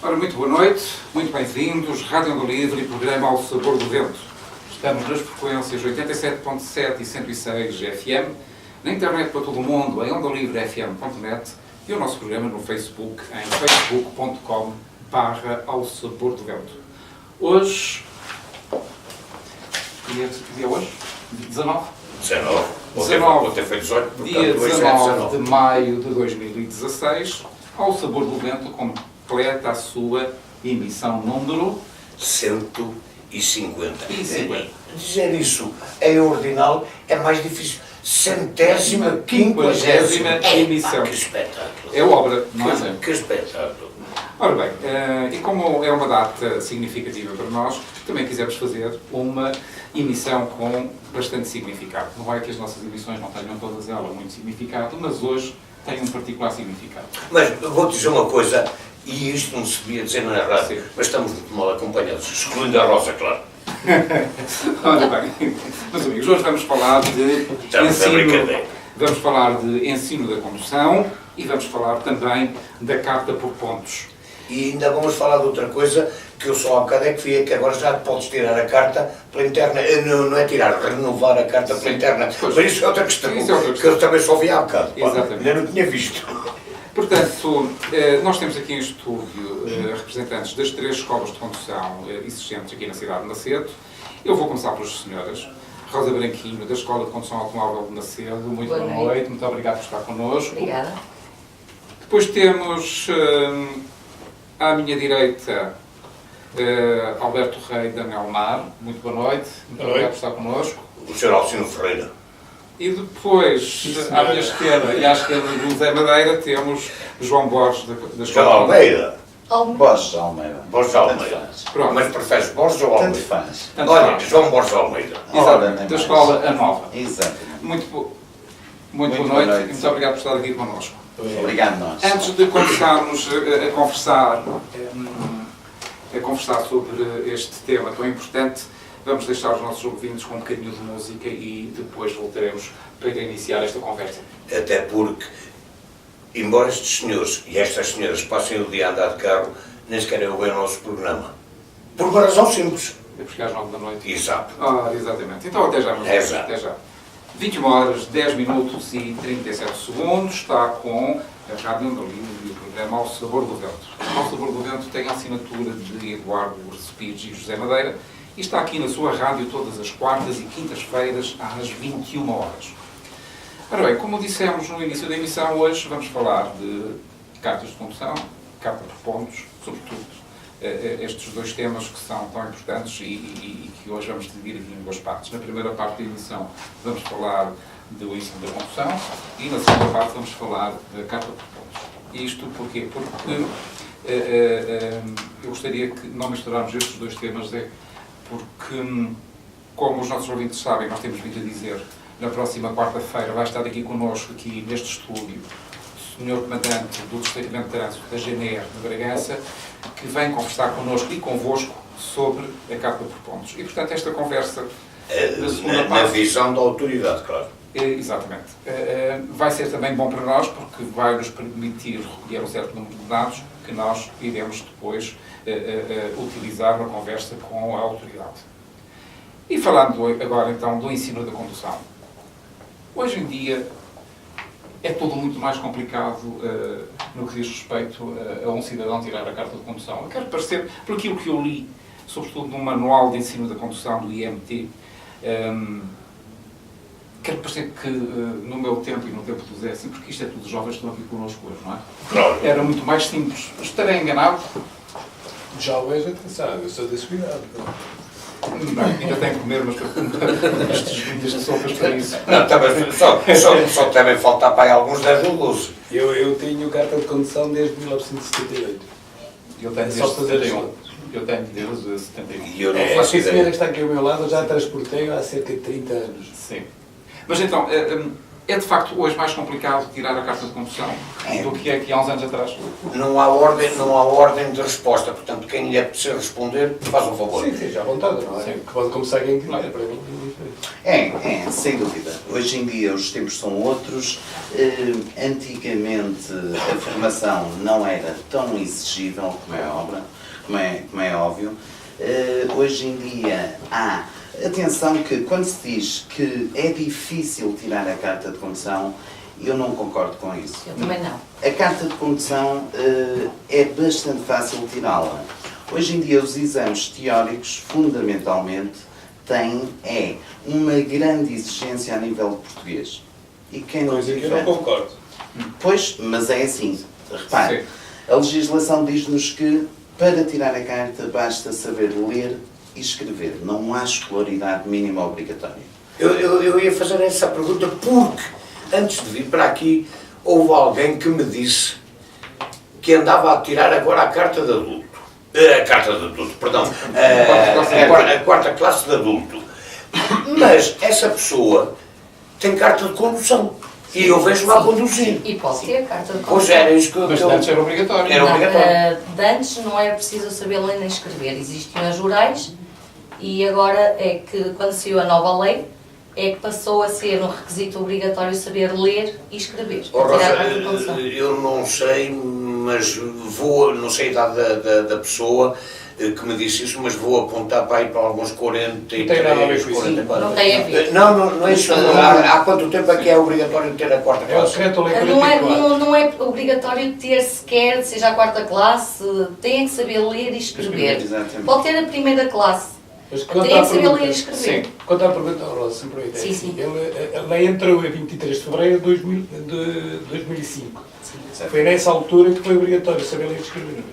Ora, muito boa noite, muito bem-vindos, Rádio Onda Livre e programa Ao Sabor do Vento. Estamos nas frequências 87.7 e 106 FM, na internet para todo o mundo, em ondalivrefm.net e o nosso programa no Facebook, em facebook.com/Ao Sabor do Vento. Hoje, que dia é hoje? 19? 19. Ter feito 18, portanto, dia 19 de maio de 2016, Ao Sabor do Vento completa a sua emissão número 150. Dizer isso em ordinal é mais difícil. 150ª emissão. Que espetáculo! É obra, não é? Que espetáculo! Ora bem, e como é uma data significativa para nós, também quisemos fazer uma emissão com bastante significado. Não é que as nossas emissões não tenham todas elas muito significado, mas hoje tem um particular significado. Mas vou-te dizer uma coisa, e isto não se devia dizer na rádio, Sim. mas estamos muito mal acompanhados, excluindo a Rosa, claro. Ora bem, meus amigos, hoje vamos falar de Estamos a brincadeira. Vamos falar de ensino da condução e vamos falar também da carta por pontos. E ainda vamos falar de outra coisa, que eu só há bocado é que vi, que agora já podes tirar a carta pela interna, não é tirar, renovar a carta pela interna, Pois. mas isso é outra questão, Isso é outra que questão. eu também só vi há bocado. Pá, Exatamente. ainda não tinha visto. Portanto, nós temos aqui em estúdio representantes das 3 escolas de condução existentes aqui na cidade de Macedo. Eu vou começar pelas senhoras. Rosa Branquinho, da Escola de Condução Automóvel de Macedo. Muito boa noite, muito obrigado por estar connosco. Obrigada. Depois temos à minha direita Alberto Rei da Nelmar. Muito boa noite, muito obrigado por estar connosco. O Sr. Alcino Ferreira. E depois, à minha esquerda e à esquerda do José Madeira, temos João Borges da Sr. Escola. Almeida. Borges Almeida. Borges Tanto Almeida. faz. Pronto. Mas preferes Borges ou Tanto Almeida? faz. Tanto Olha, faz. João Borges Almeida. Ora, Exato, nem da mais. Escola A Nova. Exatamente. Muito boa Muito noite boa e noite. muito obrigado por estar aqui connosco. Obrigado nós. Antes de começarmos a conversar sobre este tema tão importante, vamos deixar os nossos ouvintes com um bocadinho de música e depois voltaremos para iniciar esta conversa. Até porque, embora estes senhores e estas senhoras passem o dia a andar de carro, nem sequer ouvem o nosso programa. Por uma razão simples. É porque às 9 da noite. Exato. Exatamente. Então até já, meus Até amigos. já. Até já. 21 horas, 10 minutos e 37 segundos, está com a Rádio Onda Livre e o programa Ao Sabor do Vento. Ao Sabor do Vento tem a assinatura de Eduardo Recipes e José Madeira e está aqui na sua rádio todas as quartas e quintas-feiras às 21 horas. Ora bem, como dissemos no início da emissão, hoje vamos falar de cartas de condução, carta por pontos, sobretudo estes 2 temas que são tão importantes e que hoje vamos dividir aqui em 2 partes. Na primeira parte da emissão vamos falar do ensino da condução e na segunda parte vamos falar da carta por pontos. E isto porquê? Porque eu gostaria que não misturarmos estes 2 temas, porque, como os nossos ouvintes sabem, nós temos vindo a dizer, na próxima quarta-feira vai estar aqui connosco, aqui neste estúdio, o Sr. Comandante do Destacamento de Trânsito da GNR de Bragança, que vem conversar connosco e convosco sobre a carta por pontos. E, portanto, esta conversa, na segunda Na parte... visão da autoridade, claro. Exatamente. Vai ser também bom para nós, porque vai nos permitir recolher um certo número de dados que nós iremos depois utilizar na conversa com a autoridade. E falando agora, então, do ensino da condução. Hoje em dia, é tudo muito mais complicado no que diz respeito a um cidadão tirar a carta de condução. Eu quero parecer, por aquilo que eu li, sobretudo no manual de ensino da condução do IMT, quero parecer que no meu tempo e no tempo do Zé, assim, porque isto é tudo jovens que estão aqui connosco hoje, não é? Claro. Era muito mais simples. Estarei enganado? Jovens, atenção, eu sou desse cuidado. Bem, ainda tenho que comer estas sopas para isso. Não, também, só devem faltar para aí alguns 10 ou 12. Eu tenho carta de condução desde 1978. Eu tenho Só desde fazer as 71. contas. Eu tenho desde 71. E eu não Esta faço senhora que ideia. está aqui ao meu lado eu já a transportei há cerca de 30 anos. Sim. Mas então, é de facto hoje mais complicado tirar a carta de condução do que é que há uns anos atrás? Não há ordem de resposta, portanto, quem lhe é preciso responder, faz um favor. Sim, sim, já à vontade, não é? Sim. Que pode começar quem quiser, para mim. Sem dúvida. Hoje em dia os tempos são outros. Antigamente a formação não era tão exigível como é óbvio. Hoje em dia há... Atenção que quando se diz que é difícil tirar a carta de condução, eu não concordo com isso. Eu também não. A carta de condução é bastante fácil tirá-la. Hoje em dia os exames teóricos, fundamentalmente, têm uma grande exigência a nível de português. E quem não Coisa que eu tiver... não concordo. Pois, mas é assim. Repare, a legislação diz-nos que para tirar a carta basta saber ler e escrever. Não há escolaridade mínima obrigatória. Eu ia fazer essa pergunta porque, antes de vir para aqui, houve alguém que me disse que andava a tirar agora a carta de adulto. A carta de adulto, perdão. A quarta classe de adulto. Mas essa pessoa tem carta de condução. E eu vejo lá conduzir. E pode ter a carta de condução. Pois era isso que eu... Mas antes era obrigatório. Era obrigatório. De antes não era preciso saber ler nem escrever. Existiam as rurais e agora é que, quando saiu a nova lei, é que passou a ser um requisito obrigatório saber ler e escrever. Oh, Para tirar a Rosa, carta de condução. eu não sei, mas não sei a idade da pessoa que me disse isso, mas vou apontar para aí para alguns 43, Não tem nada a ver com isso. 44. Não tem a ver. Não é isso. Há quanto tempo é que é obrigatório ter a quarta É o classe? decreto-lei Não é, 44. não é obrigatório ter sequer, seja a quarta classe, tem que saber ler e escrever. Exatamente. Pode ter a primeira classe. Mas quanto Tem à que saber pergunta- ler e escrever. Sim, quanto à pergunta, Rosa, se me permite, Sim, sim. a lei entrou em 23 de fevereiro de 2005. Foi nessa altura que foi obrigatório saber ler e escrever.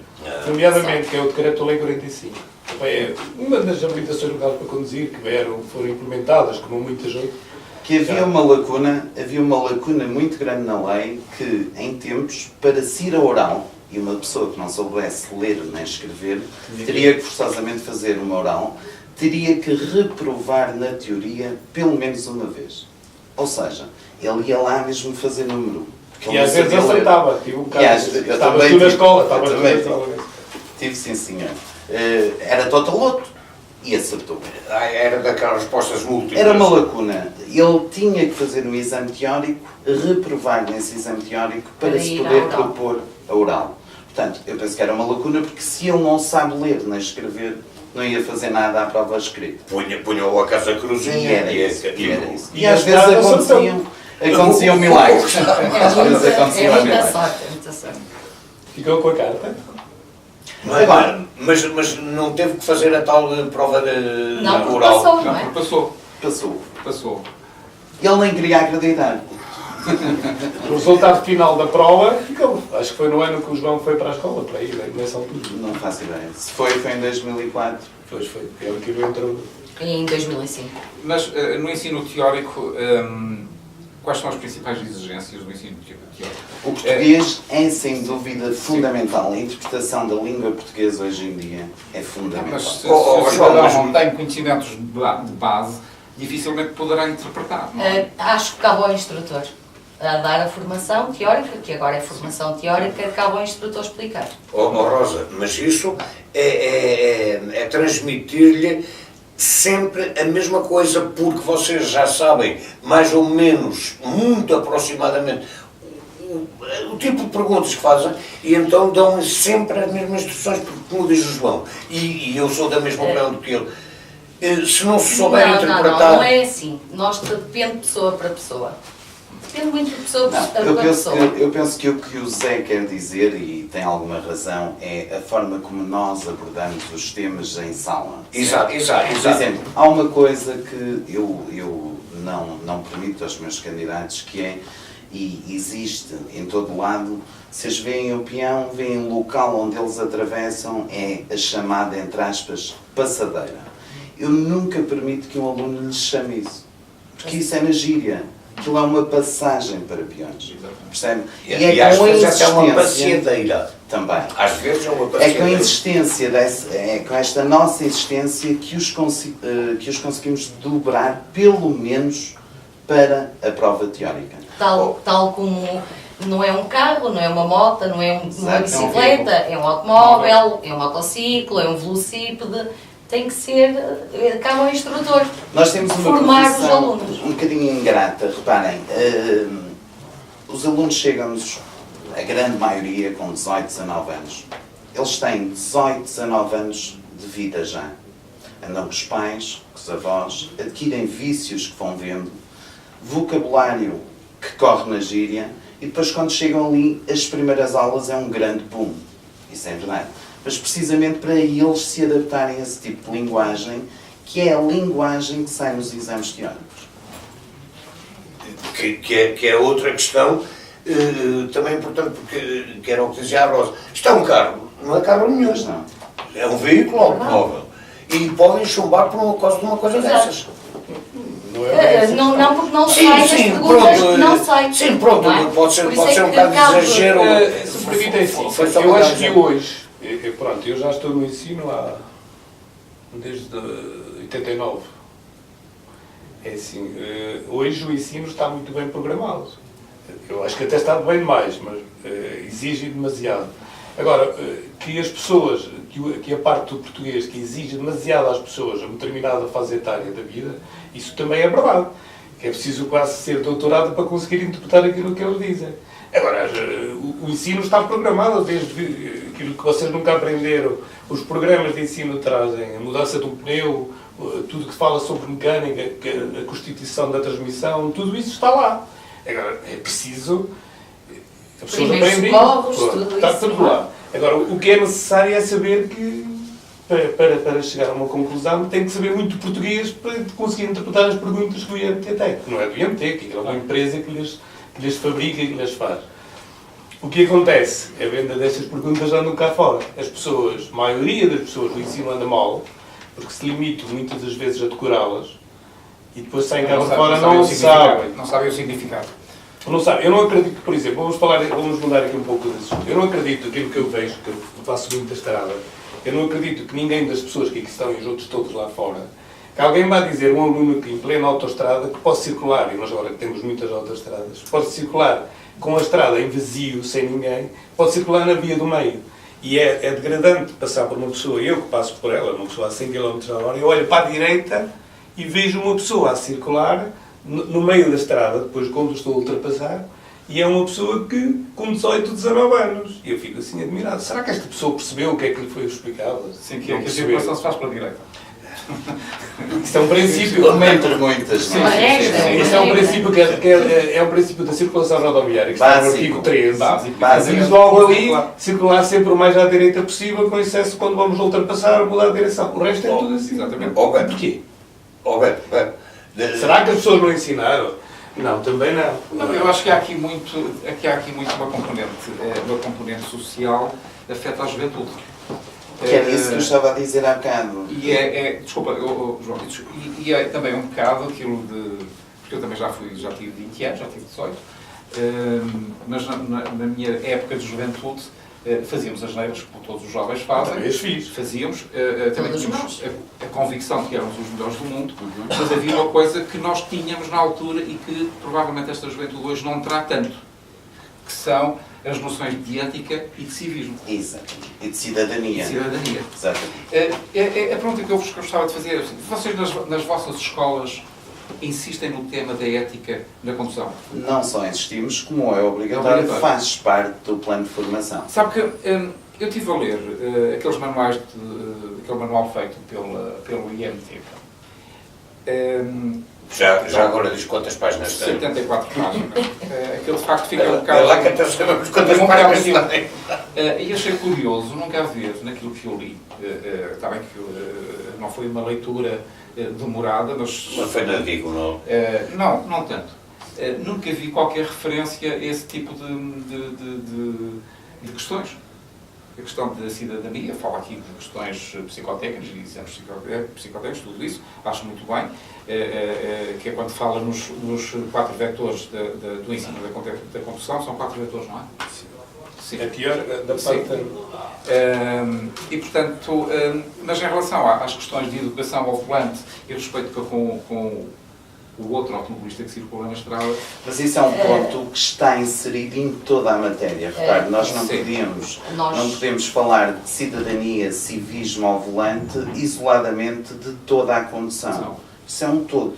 Nomeadamente, que é o Decreto-Lei 45. É uma das habilitações legais para conduzir que foram implementadas, como muitas outras. Que havia uma lacuna muito grande na lei que, em tempos, para se ir a oral, e uma pessoa que não soubesse ler nem escrever, teria que forçosamente fazer uma oral, teria que reprovar na teoria pelo menos uma vez. Ou seja, ele ia lá mesmo fazer número. porque E ele às não vezes sabia ler. aceitava. Tive um E caso. às vezes- eu Estavas também tu na tive. escola. Eu Estavas tu na também escola. Tive, sim, senhor. Era totaloto e acertou. Era daquelas respostas múltiplas. Era uma lacuna. Ele tinha que fazer um exame teórico, reprovar nesse exame teórico para Para se ir poder à oral. propor a oral. Portanto, eu penso que era uma lacuna porque se ele não sabe ler nem escrever, não ia fazer nada à prova escrita. Punham a casa cruzinha E era e isso. E era isso. E E às as vezes dadas aconteciam milagres. Às vezes É aconteciam muita milagres. sorte, é muita sorte. Ficou com a carta. Mas não teve que fazer a tal prova de Não, porque oral. passou, não Não, é? porque passou. Passou. Ele nem queria acreditar. O resultado final da prova ficou. Acho que foi no ano que o João foi para a escola, para aí, nessa altura. Não faço ideia. Se foi em 2004. Pois foi. Ele que entrou. Em 2005. Mas no ensino teórico, quais são as principais exigências do ensino teórico? O português é, sem dúvida, fundamental. A interpretação da língua portuguesa hoje em dia é fundamental. Mas se Oh, o João, cidadão mas- não tem conhecimentos de base, dificilmente poderá interpretar. Não é? Acho que cabe ao instrutor a dar a formação teórica, que agora é formação teórica, cabe ao instrutor explicar. Rosa, mas isso é transmitir-lhe sempre a mesma coisa, porque vocês já sabem, mais ou menos, muito aproximadamente, o tipo de perguntas que fazem, e então dão sempre as mesmas instruções, porque como diz o João, e eu sou da mesma opinião do que ele, se não se souber interpretar... Não é assim. Depende de pessoa para pessoa. Depende muito de pessoa Não, para eu pessoa. penso que o que o Zé quer dizer, e tem alguma razão, é a forma como nós abordamos os temas em sala. Exato. Por exemplo, há uma coisa que eu não permito aos meus candidatos, que é, e existe em todo lado, se eles veem o peão, veem o local onde eles atravessam, é a chamada, entre aspas, passadeira. Eu nunca permito que um aluno lhes chame isso, porque isso é na gíria. Aquilo é uma passagem para peões. Percebe? E às com a vezes até é uma insistência passeadeira. também. Às vezes é uma É com a passeadeira. insistência, é com esta nossa insistência que os conseguimos dobrar, pelo menos, para a prova teórica. Tal como não é um carro, não é uma moto, não é uma Exato, bicicleta, é um automóvel, é um motociclo, é um velocípede. tem que ser, cabe ao instrutor. Nós temos uma Formar os profissão alunos. um bocadinho ingrata, reparem. Os alunos chegam-nos, a grande maioria, com 18, 19 anos. Eles têm 18, 19 anos de vida já. Andam com os pais, com os avós, adquirem vícios que vão vendo, vocabulário que corre na gíria, e depois quando chegam ali, as primeiras aulas é um grande boom. Isso é verdade. Mas precisamente para eles se adaptarem a esse tipo de linguagem, que é a linguagem que sai nos exames teóricos. Que é outra questão também importante, porque que era o que dizia a Rosa. Isto é um carro, não é carro nenhum. Mas não. É um veículo automóvel. E podem chumbar por causa de uma coisa dessas. Não, porque não Sim, sai das sim, perguntas, pronto, não sei. sim, pronto, não é? pode ser Por isso um é que bocado de cabe- exagero. Se me permitem, assim, Foi só eu para acho dar que exemplo. hoje, pronto, eu já estou no ensino desde 89. É assim, hoje o ensino está muito bem programado. Eu acho que até está bem demais, mas exige demasiado. Agora, que as pessoas, que a parte do português que exige demasiado às pessoas a uma determinada fase etária da vida, isso também é verdade. É preciso quase ser doutorado para conseguir interpretar aquilo que eles dizem. Agora, o ensino está programado desde aquilo que vocês nunca aprenderam. Os programas de ensino trazem a mudança de um pneu, tudo que fala sobre mecânica, a constituição da transmissão, tudo isso está lá. Agora, é preciso... A pessoa Primeiros aprende, socorros, pronto, tudo está isso, tudo não é? lá. Agora, o que é necessário é saber que, para chegar a uma conclusão, tem que saber muito português para conseguir interpretar as perguntas que o IMT tem. Não é do IMT, que é uma empresa que lhes fabrica e que lhes faz. O que acontece? A venda destas perguntas andam cá fora. As pessoas, a maioria das pessoas do ensino anda mal, porque se limitam muitas das vezes a decorá-las, e depois saem cá fora não sabem. Não sabem o significado. Não sabe, eu não acredito, por exemplo, vamos mudar aqui um pouco de assunto. Eu não acredito aquilo que eu vejo, que eu faço muita estrada, eu não acredito que ninguém das pessoas que aqui estão e os outros todos lá fora, que alguém vá dizer, um aluno aqui em plena autoestrada, que pode circular, e nós agora temos muitas autoestradas, pode circular com a estrada em vazio, sem ninguém, pode circular na via do meio. E é degradante passar por uma pessoa, eu que passo por ela, uma pessoa a 100 km/h, eu olho para a direita e vejo uma pessoa a circular no meio da estrada, depois quando estou a ultrapassar, e é uma pessoa que com 18, 19 anos. E eu fico assim admirado. Será que esta pessoa percebeu o que é que lhe foi explicado? Sim, que Não a percebeu. circulação se faz pela direita. Isto é um princípio. Entre muitas, não Uma é? regra. Isto é um princípio é um princípio da circulação rodoviária, que está no Básico. artigo 13. Básico. Diz logo ali, circular sempre o mais à direita possível, com excesso quando vamos ultrapassar ou mudar de direção. O resto é tudo assim. Exatamente. Porquê? Será que as pessoas não ensinaram? Não, também não. Não, eu acho que há aqui muito uma componente social que afeta a juventude. Que é isso que eu estava a dizer há bocado. E desculpa, João, e é também um bocado aquilo de... Porque eu também já tive 20 anos, já tive 18, mas na minha época de juventude fazíamos as neiras, como todos os jovens fazem. Também as fiz. Fazíamos, também Todos tínhamos a convicção que éramos os melhores do mundo, mas havia uma coisa que nós tínhamos na altura e que provavelmente esta juventude hoje não terá tanto, que são as noções de ética e de civismo. Exato. E de cidadania. Cidadania. Exatamente. A pergunta que eu vos gostava de fazer é: vocês nas vossas escolas insistem no tema da ética na condução? Não só insistimos, como é obrigatório, faz parte do plano de formação. Sabe que eu estive a ler aqueles manuais, aquele manual feito pelo IMT. Já agora diz quantas páginas tem. 74 páginas. Aquele de facto fica um É bocado... lá que até sabemos quantas um bocado páginas tem. E achei curioso nunca haver naquilo que eu li. Está bem que não foi uma leitura demorada, mas... Não foi na Digo, não? Não tanto. Nunca vi qualquer referência a esse tipo de questões. A questão da cidadania, fala aqui de questões psicotécnicas e exames psicotécnicos, tudo isso, acho muito bem, que é quando fala nos 4 vetores do ensino da condução, são 4 vetores, não é? Sim. É pior da parte... Sim. E, portanto, mas em relação às questões de educação ao volante e respeito com o outro automobilista que circula na estrada. Mas isso é um ponto que está inserido em toda a matéria. Repare, nós não podemos falar de cidadania, civismo ao volante, isoladamente de toda a condução. Não. Isso é um todo,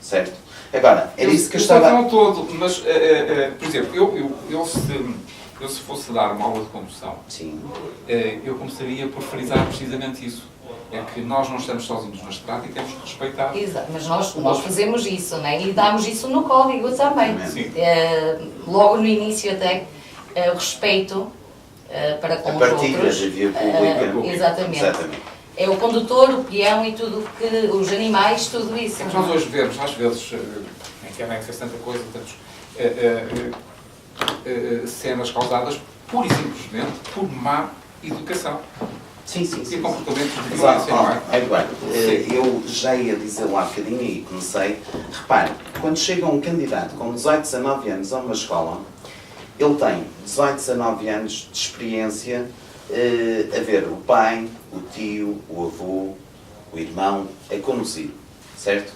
certo? Agora, era isso que eu estava... estava... É um todo, mas, por exemplo, eu se fosse dar uma aula de condução, Sim. Eu começaria por frisar precisamente isso. É que nós não estamos sozinhos na estrada e temos que respeitar. Exato, mas nós fazemos isso, né? E damos isso no código também. Sim. Logo no início até, o respeito para com A os partilha outros. da via pública. Exatamente. É o condutor, o peão e tudo que os animais, tudo isso. É que nós hoje vemos, às vezes, na internet faz tanta coisa, tantos cenas causadas pura e simplesmente por má educação. Sim. E comportamento de Exato. violência, não é? Eduardo, eu já ia dizer lá um bocadinho e comecei. Repare, quando chega um candidato com 18, 19 anos a uma escola, ele tem 18, 19 anos de experiência a ver o pai, o tio, o avô, o irmão a conduzir, certo?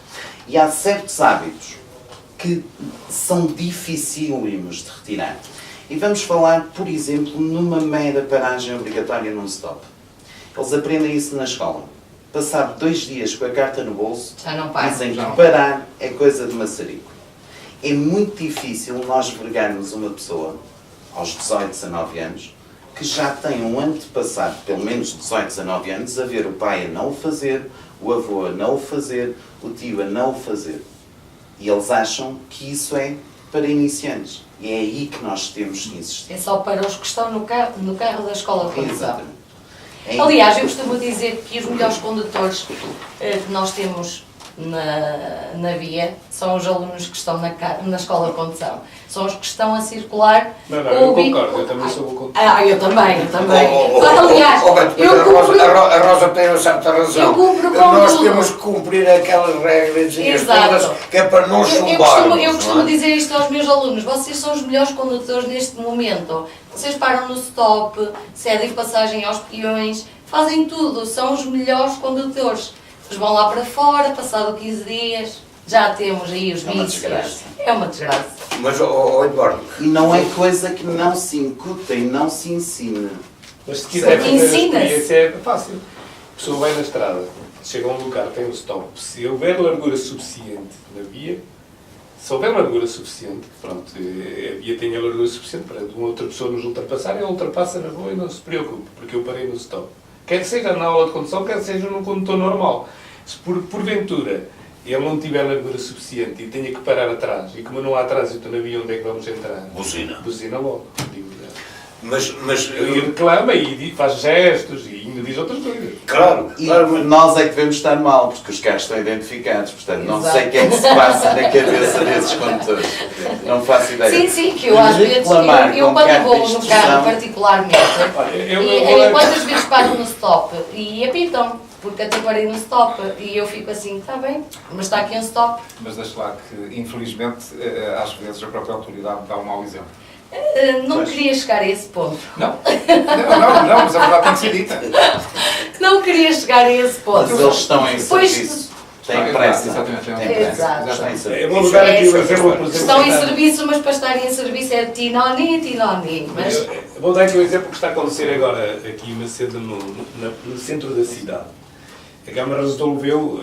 E há certos hábitos que são dificílimos de retirar. E vamos falar, por exemplo, numa mera paragem obrigatória num stop. Eles aprendem isso na escola. Passado 2 dias com a carta no bolso, Já não passa. dizem que parar é coisa de maçarico. É muito difícil nós vergarmos uma pessoa, aos 18, 19 anos, que já tem um antepassado, pelo menos 18, 19 anos, a ver o pai a não o fazer, o avô a não o fazer, o tio a não o fazer. E eles acham que isso é para iniciantes. E é aí que nós temos que insistir. É só para os que estão no carro da escola de condução. Exatamente. Aliás, eu costumo dizer que os melhores condutores que nós temos na via são os alunos que estão na escola de condução. São os que estão a circular. Não, eu concordo, eu também sou o condutor. Eu também. Aliás, eu cumpro... A Rosa tem certa razão. Eu cumpro com Nós tudo. temos que cumprir aquelas regras Exato. todas que é para não chumbarmos. Eu costumo dizer isto aos meus alunos. Vocês são os melhores condutores neste momento. Vocês param no stop, cedem passagem aos peões, fazem tudo. São os melhores condutores. Eles vão lá para fora, passado 15 dias, já temos aí os vícios. É uma desgraça. Mas, Eduardo... E não é coisa que não se incuta e não se ensina. Mas se quiser fazer a Ensina-se. experiência é fácil. A pessoa vai na estrada, chega a um lugar, tem um stop. Se houver largura suficiente na via, se houver largura suficiente, pronto, a via tem a largura suficiente para uma outra pessoa nos ultrapassar, ele ultrapassa na rua e não se preocupe, porque eu parei no stop. Quer seja na aula de condução, quer seja num condutor normal. Se porventura ele não tiver largura suficiente e tenha que parar atrás, e como não há trânsito na via, onde é que vamos entrar? Buzina logo. Mas E reclama e faz gestos e ainda diz outras coisas. claro, E mas... nós é que devemos estar mal, porque os carros estão identificados. Portanto, não sei o que é que se passa na cabeça desses condutores. Não faço ideia. Sim, que eu às vezes, Reclamar eu com quando carro vou de no instrução- carro particularmente, Eu quantas vezes paro no stop e apitam, porque até parei no stop e eu fico assim, está bem, mas está aqui um stop. Mas deixa lá que, infelizmente, às vezes a própria autoridade dá um mau exemplo. Não queria chegar a esse ponto. Não, mas a verdade tem que ser dita. Não queria chegar a esse ponto. Mas eles estão em Pois- serviço. Têm pressa. Exatamente. Têm pressa. Exato. Estão em serviço. Eu vou dar aqui o exemplo, por exemplo. Estão em serviço, mas para estarem em serviço é tinoni. Mas Eu vou dar aqui o exemplo que está a acontecer agora aqui em Macedo, no centro da cidade. A Câmara resolveu,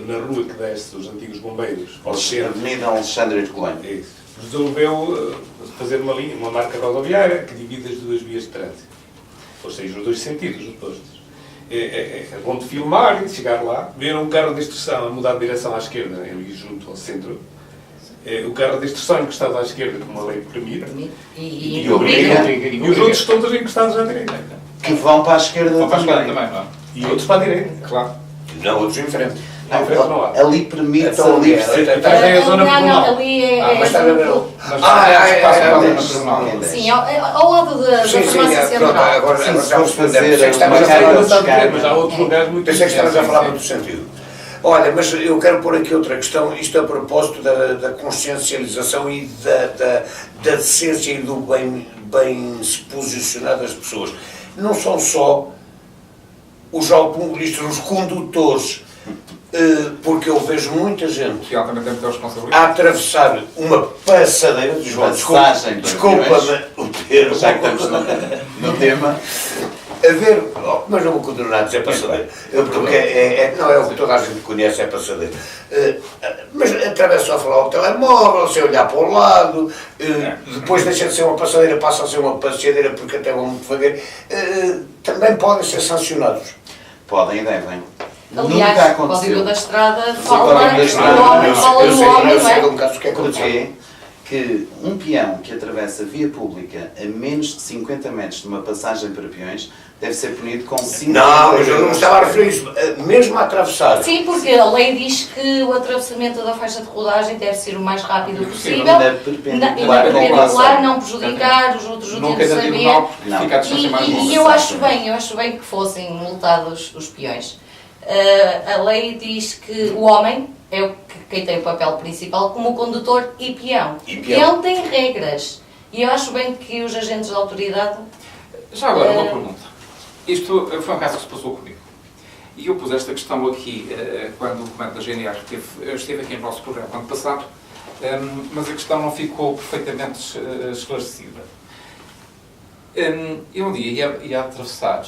na rua que desce os antigos bombeiros, ao centro, Avenida Alexandre Herculano. é isso, resolveu fazer uma marca rodoviária que divide as duas vias de trânsito. Ou seja, os dois sentidos opostos. É bom de filmar e chegar lá, ver um carro de instrução a mudar de direção à esquerda, ali junto ao centro. O carro de instrução encostado à esquerda, como a lei permite. e E obriga. E os outros todos encostados à direita. Que vão para a esquerda Vão para a esquerda também. também, não é? E outros para a direita. Claro. Não, outros em frente. À frente não há. Ali permite-se Então, a livre é, circulação. é a zona não, comunal. ali é mas está a ver... Mas é, sim, ao lado da Sim, farmácia pronto, central. agora Sim, se já fores respondemos. fazer Pensei que estavas uma a carga falar- de Exatamente, mas há outros lugares muito Pensei que estavas a falar sim, muito sentido. Olha, mas eu quero pôr aqui outra questão, isto a propósito da consciencialização e da decência e do bem se posicionar das pessoas. Não são só os automobilistas, os condutores. porque eu vejo muita gente Que ela também tem muita a responsabilidade. atravessar uma passadeira, João, Passagem, desculpa-me o termo, Já que estamos no tema, a ver, mas não vou continuar a dizer passadeira, porque não é o que toda a gente conhece, é passadeira. Mas atravessa a falar o telemóvel, sem olhar para o lado, depois deixa de ser uma passadeira, passa a ser uma passadeira porque até vão muito devagar. Também podem ser sancionados. podem e devem. Nunca Aliás, o aconteceu. Código da Estrada Código fala da do Estrada, homem, fala eu do sei, homem, eu não sei é? de um caso que é aconteceu. Porquê? Que um peão que atravessa via pública a menos de 50 metros de uma passagem para peões deve ser punido com 5 Não, mas eu não me estava a referir a isso. Mesmo a atravessar. Sim, porque a lei diz que o atravessamento da faixa de rodagem deve ser o mais rápido possível, Na na perpendicular, perpendicular, não prejudicar os outros Nunca utentes na a saber. diagonal, porque Não. fica a distância mais longa. E eu acho bem que fossem multados os peões. A lei diz que o homem é quem tem o papel principal como condutor e peão. E O peão. peão tem regras. E eu acho bem que os agentes da autoridade... Já agora, uma pergunta. Isto foi um caso que se passou comigo. E eu pus esta questão aqui quando o comando da GNR esteve aqui no nosso programa ano passado, mas a questão não ficou perfeitamente esclarecida. Eu um dia ia atravessar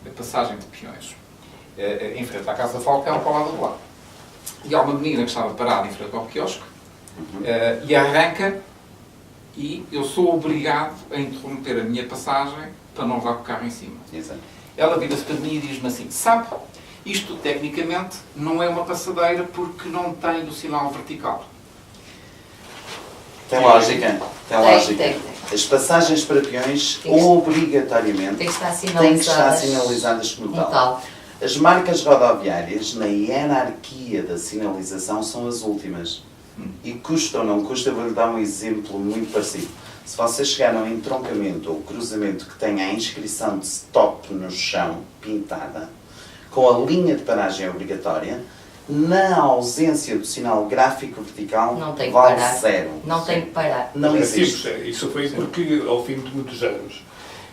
a passagem de peões em frente à Casa Falcão, para o lado do lado. E há uma menina que estava parada em frente ao quiosque e arranca, e eu sou obrigado a interromper a minha passagem para não levar com o carro em cima. Exato. Ela vira-se para mim e diz-me assim: sabe, isto tecnicamente não é uma passadeira porque não tem o sinal vertical. Tem lógica. Tem lógica. Tem. As passagens para peões, Tem que- obrigatoriamente, Tem que estar têm que estar sinalizadas sinalizadas como como tal. tal. As marcas rodoviárias, na hierarquia da sinalização, são as últimas. E custa ou não custa, vou-lhe dar um exemplo muito parecido. Se você chegar a um entroncamento ou cruzamento que tenha a inscrição de stop no chão, pintada, com a linha de paragem obrigatória, na ausência do sinal gráfico vertical, Não tem que vale parar. zero. Não tem que parar. Não É existe. simples, isso foi porque, ao fim de muitos anos,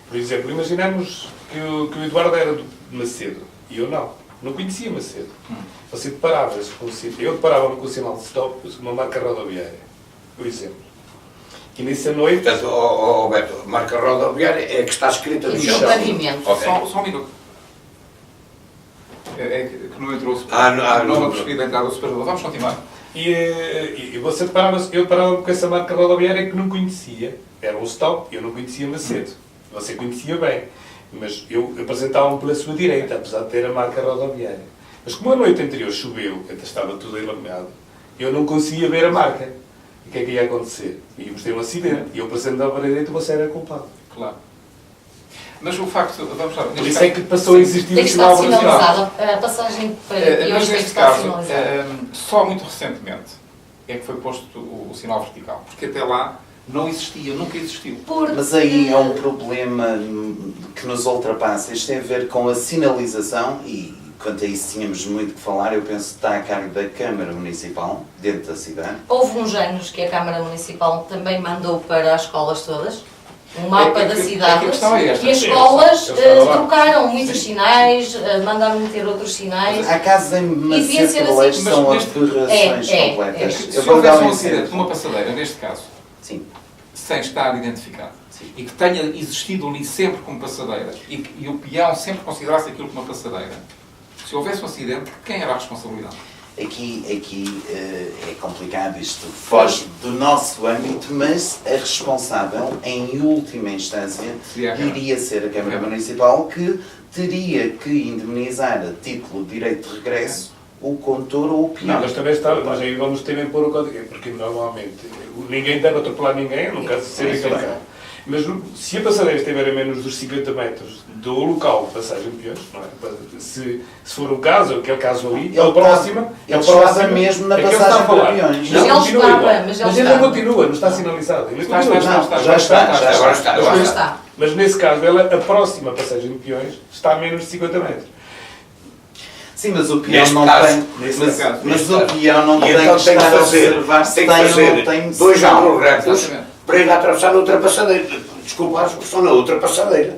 por exemplo, imaginamos que o Eduardo era de Macedo e eu não conhecia Macedo. Você deparava-se com eu deparava-me com o sinal de stop, uma marca rodoviária, por exemplo. E nessa noite, Portanto, Beto, marca rodoviária é que está escrita no E chão. no pavimento. Ok. Só um minuto. É que não entrou o Ah, separador. não. Não percebi da entrada do separador. Vamos continuar. e você deparava-se, eu deparava-me com essa marca rodoviária que não conhecia, era um stop, eu não conhecia Macedo. Você conhecia bem, mas eu apresentava-me pela sua direita, apesar de ter a marca rodoviária. Mas como a noite anterior choveu, até estava tudo enlameado, eu não conseguia ver a marca. E o que é que ia acontecer? Íamos ter um acidente, e eu apresentava para a direita e você era culpado. Claro. Mas o facto, vamos lá. Por isso é que passou a existir Tem o que estar sinal vertical. sinalizada. A passagem para Mas peões tem que neste estar caso, sinalizada. só muito recentemente é que foi posto o sinal vertical. Porque até lá não existia, nunca existiu. Porque... Mas aí é um problema que nos ultrapassa. Isto tem a ver com a sinalização e, quanto a isso tínhamos muito que falar, eu penso que está a cargo da Câmara Municipal, dentro da cidade. Houve uns anos que a Câmara Municipal também mandou para as escolas todas um mapa da cidade a questão é esta. e as escolas Eu estava lá. trocaram muitos sinais, mandaram meter outros sinais. Há casos em devia ser Macedo assim. que são Mas aberrações é. completas. Se Eu vou houvesse dar um um acidente exemplo. numa passadeira, neste caso, Sim. sem estar identificado, Sim. e que tenha existido ali sempre como passadeira, e o peão sempre considerasse aquilo como uma passadeira, se houvesse um acidente, quem era a responsabilidade? Aqui é complicado, isto foge do nosso âmbito, mas a responsável, em última instância, Seria a Câmara. iria ser a Câmara Municipal, que teria que indemnizar a título de direito de regresso o condutor ou o peão. Não, mas também está, mas aí vamos também pôr o código, porque normalmente ninguém deve atropelar ninguém, não quer ser Isso aquele é. carro. Mas se a passadeira estiver a menos dos 50 metros do local de passagem de peões, não é? Se for o caso, aquele caso ali, Ele ele próxima, ele estava mesmo na é que ele passagem está a falar. para peões. Mas Mas ele continua estava, igual. mas ele Mas ele estava. continua, não está sinalizado. Ele Está, continua. está, está. Já está. Agora está. Já está. Mas nesse caso, ela, a próxima passagem de peões está a menos de 50 metros. Sim, mas o peão Neste não caso, tem. neste Mas, caso, mas neste o caso. peão não E tem então que tem que estar a fazer, observar se tem que tem ou não fazer tem dois sinal. ângulos retos Exatamente. para ir atravessar na outra passadeira. Desculpa a expressão, na outra passadeira.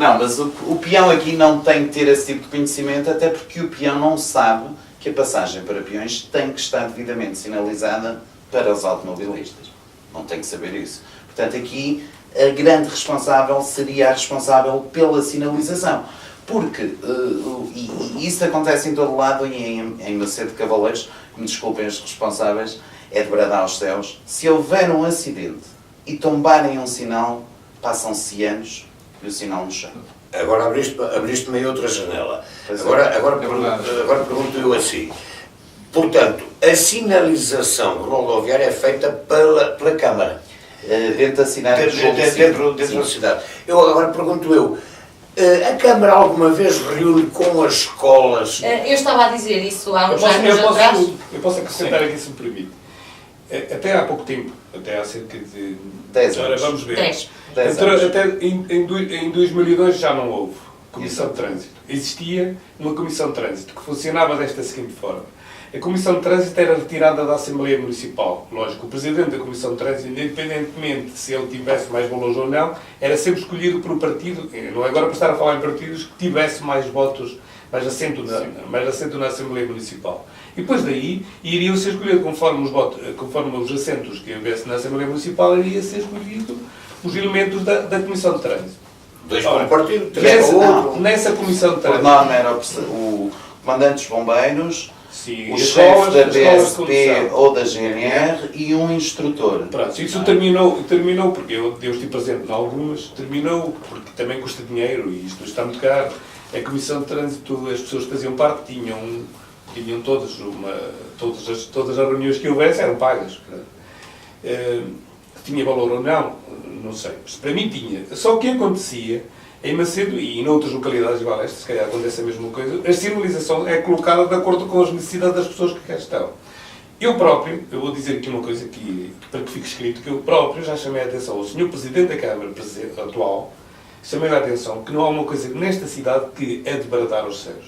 Não, mas o peão aqui não tem que ter esse tipo de conhecimento, até porque o peão não sabe que a passagem para peões tem que estar devidamente sinalizada para os automobilistas. Não tem que saber isso. Portanto, aqui a grande responsável seria a responsável pela sinalização. Porque, e isso acontece em todo lado, e em Macedo de Cavaleiros, me desculpem os responsáveis, é de bradar aos céus. Se houver um acidente e tombarem um sinal, passam-se anos e o sinal no chão. Agora abriste-me aí outra janela. Pois é. Agora verdade. pergunto eu assim. Portanto, a sinalização rodoviária é feita pela Câmara. Dentro da cidade de João Dentro da cidade. Eu agora pergunto eu. A Câmara alguma vez reúne com as escolas? Eu estava a dizer isso há uns anos Eu atrás. posso acrescentar aqui, se me permite. Até há pouco tempo, até há cerca de 10 Ora, anos. vamos ver. 10. Até em 2002 já não houve Comissão de Trânsito. Existia uma Comissão de Trânsito que funcionava desta seguinte forma. A Comissão de Trânsito era retirada da Assembleia Municipal. Lógico, o Presidente da Comissão de Trânsito, independentemente de se ele tivesse mais valores ou não, era sempre escolhido por um partido, não é agora para estar a falar em partidos, que tivesse mais votos, mais assento na Assembleia Municipal. E depois daí, iriam ser escolhidos conforme os assentos que houvesse na Assembleia Municipal, iria ser escolhido os elementos da Comissão de Trânsito. 2 para um partido, 3 para o outro. Nessa Comissão de Por Trânsito... norma era o comandante dos bombeiros, Sim, o as chefe da escolas de BSP condução. ou da GNR e um instrutor. Pronto, isso terminou porque eu estive presente em algumas, terminou porque também custa dinheiro e isto está muito caro. A Comissão de Trânsito, as pessoas que faziam parte tinham todas as reuniões que houvesse eram pagas. Tinha valor ou não sei. Mas para mim tinha. Só que acontecia, em Macedo e em outras localidades igual a esta, se calhar acontece a mesma coisa, a sinalização é colocada de acordo com as necessidades das pessoas que cá estão. Eu próprio, eu vou dizer aqui uma coisa para que fique escrito, que eu próprio já chamei a atenção ao Sr. Presidente da Câmara atual, chamei a atenção que não há uma coisa nesta cidade que é de bradar aos céus.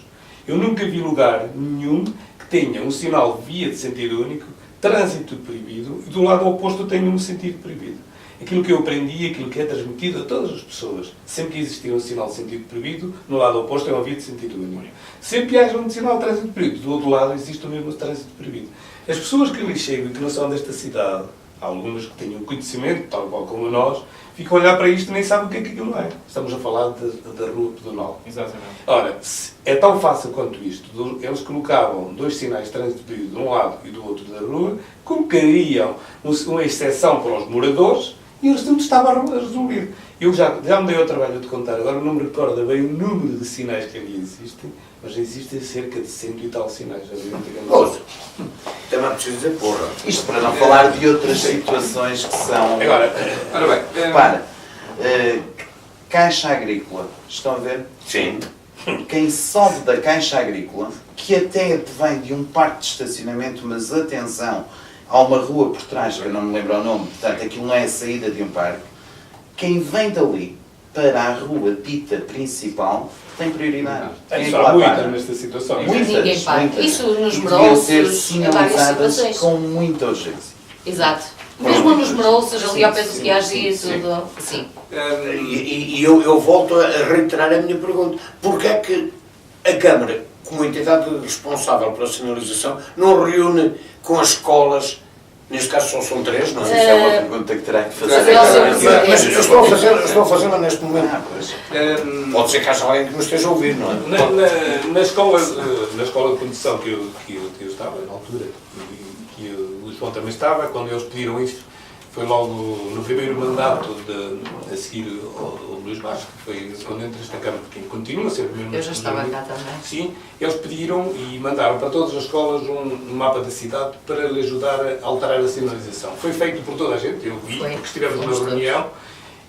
Eu nunca vi lugar nenhum que tenha um sinal via de sentido único, trânsito proibido, e do lado oposto tenha um sentido proibido. Aquilo que eu aprendi, aquilo que é transmitido a todas as pessoas, sempre que existir um sinal de sentido proibido, no lado oposto é uma via de sentido único. Sempre que haja um sinal de trânsito proibido, do outro lado existe o mesmo trânsito proibido. As pessoas que ali chegam e que não são desta cidade, há algumas que tenham conhecimento, tal qual como nós, ficam a olhar para isto e nem sabem o que é que aquilo é. Estamos a falar da Rua Pedonal. Exatamente. Ora, é tão fácil quanto isto. Eles colocavam 2 sinais de trânsito proibido de um lado e do outro da rua, colocariam uma exceção para os moradores e o assunto estava resolvido. Eu já me dei ao trabalho de contar, agora não me recordo bem o número de sinais que ali existem, mas existem cerca de 100 e tal sinais. Ouça, também preciso dizer porra. Isto para não falar de outras situações que são... Agora, Ora bem, Repara, Caixa Agrícola, estão a ver? Sim. Quem sobe da Caixa Agrícola, que até vem de um parque de estacionamento, mas atenção, há uma rua por trás, que eu não me lembro o nome, portanto aquilo não é a saída de um parque, quem vem dali para a rua dita principal tem prioridade. Quem é que há lá muitas para? nesta situação. Ninguém paga. Isso nos E deviam ser Moroços, em várias sinalizadas situações. com muita urgência. Exato. Mesmo nos Moroços, ali ao pé do Sim, Quiagi e sim, tudo. Sim. E eu volto a reiterar a minha pergunta. Porquê é que a Câmara, como entidade responsável pela sinalização, não reúne com as escolas, neste caso só são 3, não Mas é? isso é uma pergunta que terá que fazer. Fazer ao seu Mas eu estou a fazê-la neste momento. Pois. Pode ser que haja alguém que nos esteja a ouvir, não é? Na escola de condução que eu estava, na altura, e que o João também estava, quando eles pediram isto, foi logo no primeiro mandato a seguir ao Luís Bastos, que foi quando entra esta Câmara, que continua a ser o primeiro. Eu já estava cá também. Sim, eles pediram e mandaram para todas as escolas um mapa da cidade para lhe ajudar a alterar a sinalização. Foi feito por toda a gente, eu vi, porque estivemos numa reunião.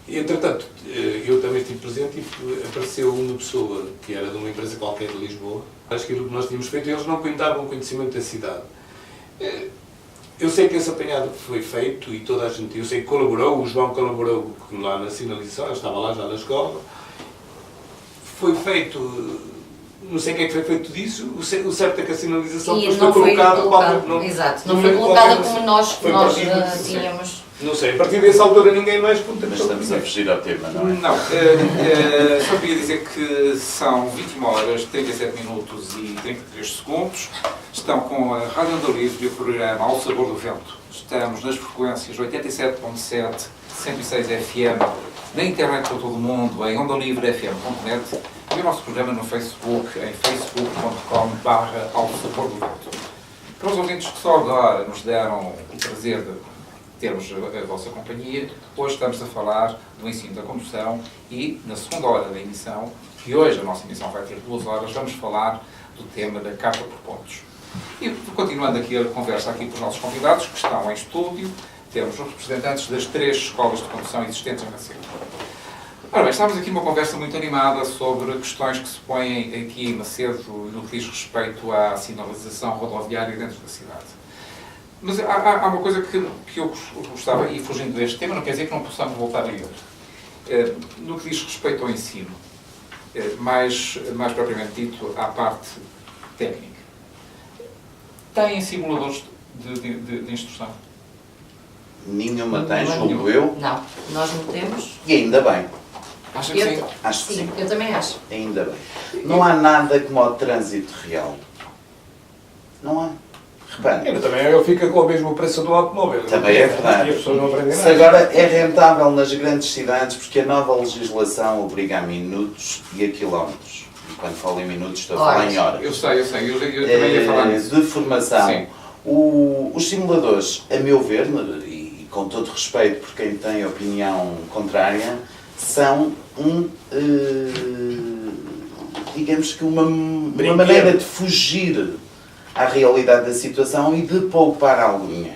E, entretanto, eu também estive presente e apareceu uma pessoa que era de uma empresa qualquer de Lisboa. Acho que aquilo que nós tínhamos feito, eles não davam conhecimento da cidade. Eu sei que esse apanhado foi feito e toda a gente, eu sei que colaborou, o João colaborou lá na sinalização, eu estava lá já na escola. Foi feito, não sei o que é que foi feito disso, o certo é que a sinalização E depois não foi foi colocada... colocado, exato, não foi colocada como nós tínhamos Não sei, a partir dessa altura ninguém mais pergunta. Mas estamos a fugir ao tema, não é? Não, só queria dizer que são 21 horas, 37 minutos e 33 segundos. Estão com a Rádio Onda Livre e o programa Ao Sabor do Vento. Estamos nas frequências 87.7, 106 FM, na internet para todo o mundo, em ondalivrefm.net e o nosso programa no Facebook, em facebook.com/Ao Sabor do Vento. Para os ouvintes que só agora nos deram o prazer de termos a vossa companhia, hoje estamos a falar do ensino da condução e, na segunda hora da emissão, que hoje a nossa emissão vai ter 2 horas, vamos falar do tema da carta por pontos. E continuando aqui a conversa aqui com os nossos convidados, que estão em estúdio, temos os representantes das 3 escolas de condução existentes em Macedo. Ora bem, estamos aqui numa conversa muito animada sobre questões que se põem aqui em Macedo no que diz respeito à sinalização rodoviária dentro da cidade. Mas há uma coisa que eu gostava, e fugindo deste tema, não quer dizer que não possamos voltar a ele. No que diz respeito ao ensino, mais propriamente dito, à parte técnica. Têm simuladores de instrução? Nenhuma tem, julgo eu. Não, nós não temos. E ainda bem. Acha que sim? Acho que sim. Eu também acho. Ainda bem. Não há nada como o trânsito real. Não há. Repare. Ainda também ele fica com o mesmo preço do automóvel. Também é verdade. E a pessoa não aprende Se nada. agora é rentável nas grandes cidades porque a nova legislação obriga a minutos e a quilómetros. E quando falo em minutos estou a falar em horas. Eu sei. Eu também ia falar nisso. De formação. Sim. Os simuladores, a meu ver, e com todo respeito por quem tem opinião contrária, são digamos que uma maneira de fugir à realidade da situação e de poupar algum dinheiro.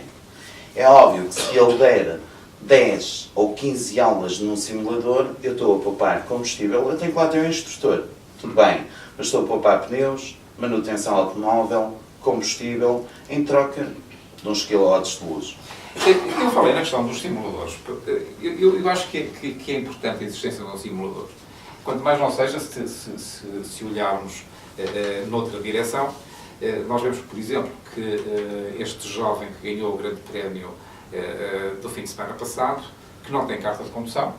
É óbvio que se ele der 10 ou 15 aulas num simulador, eu estou a poupar combustível, eu tenho que lá ter um instrutor. Tudo bem, mas estou a poupar pneus, manutenção automóvel, combustível, em troca de uns quilowatts de luz. Eu falei na questão dos simuladores. Eu acho que é importante a existência de um simulador. Quanto mais não seja, se olharmos noutra direção, nós vemos, por exemplo, que este jovem que ganhou o grande prémio do fim de semana passado, que não tem carta de condução,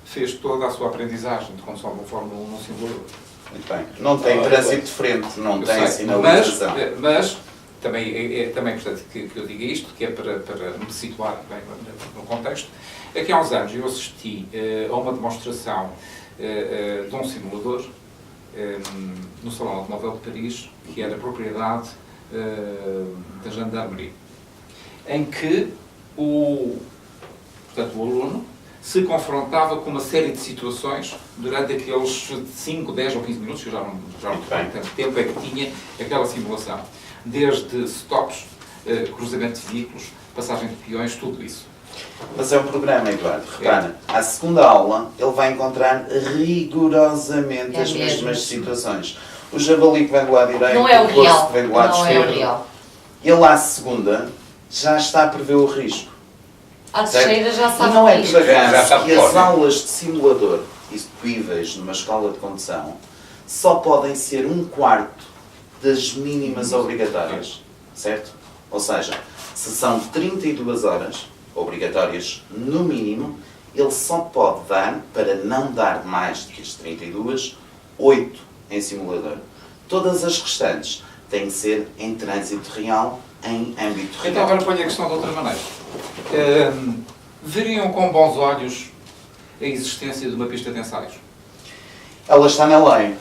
fez toda a sua aprendizagem de condução de uma Fórmula 1 num simulador. Muito bem. Não tem trânsito de frente, não tem sinalização. Mas também é importante que eu diga isto, que é para me situar bem no contexto. É que há uns anos eu assisti a uma demonstração de um simulador no Salão Automóvel de Paris, que era propriedade da Gendarmerie, em que o aluno se confrontava com uma série de situações durante aqueles 5, 10 ou 15 minutos, que eu já não recordo tanto tempo é que tinha aquela simulação. Desde stops, cruzamento de veículos, passagem de peões, tudo isso. Mas é um programa, Eduardo. Repara, à segunda aula ele vai encontrar rigorosamente as mesmas situações. O javali que vem do lado direito, Não é o corso real. que vem do lado Não é o esquerdo. real. Ele à segunda já está a prever o risco. À terceira já sabe E não é isto. por Já acaso sabe que as código. aulas de simulador execuíveis numa escola de condução só podem ser 1/4 das mínimas obrigatórias, certo? Ou seja, se são 32 horas obrigatórias no mínimo, ele só pode dar, para não dar mais do que as 32, 8 em simulador. Todas as restantes têm que ser em trânsito real, em âmbito real. Então agora ponho a questão de outra maneira. Veriam com bons olhos a existência de uma pista de ensaios? Ela está na lei.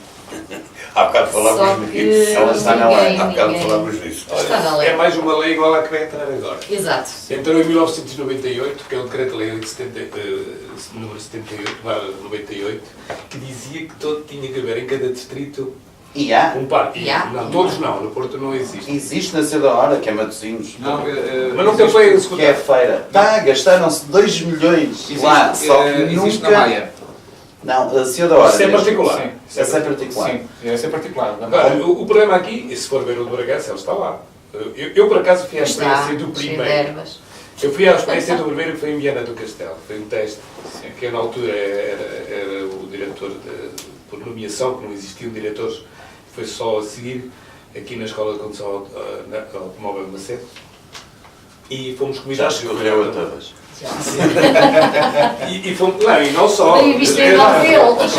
Há bocado Só falámos que disso. Ela está na lei. Há bocado ninguém falámos disso. está na É lei. mais uma lei igual à que vai entrar agora. Exato. Entrou em 1998, que é o Decreto-Lei número 78/98, que dizia que todo tinha que haver em cada distrito E há. um parque. E há? Não, todos não, no Porto não existe. Existe na Cidade da Hora, que é Matosinhos. Não, Mas nunca foi Que é a executado. feira. Gastaram-se 2 milhões lá, só que existe nunca... na Maia. Não, a Cidade da Hora. Isso é mesmo. particular. Sim. Essa é particular. Sim, essa é particular. Agora, o problema aqui, se for ver o de Bragança, ele está lá. Eu por acaso fui à Está, experiência do cheio de primeiro. ervas. Eu fui à experiência do primeiro que foi em Viana do Castelo. Foi um teste, Sim. que eu, na altura era o diretor por nomeação, que não existiam diretores, foi só a seguir aqui na Escola de Condução Automóvel de Macedo. E fomos Já convidados. escorreu a todas. E fomos, não, e não só. Bem visto em Alfelos.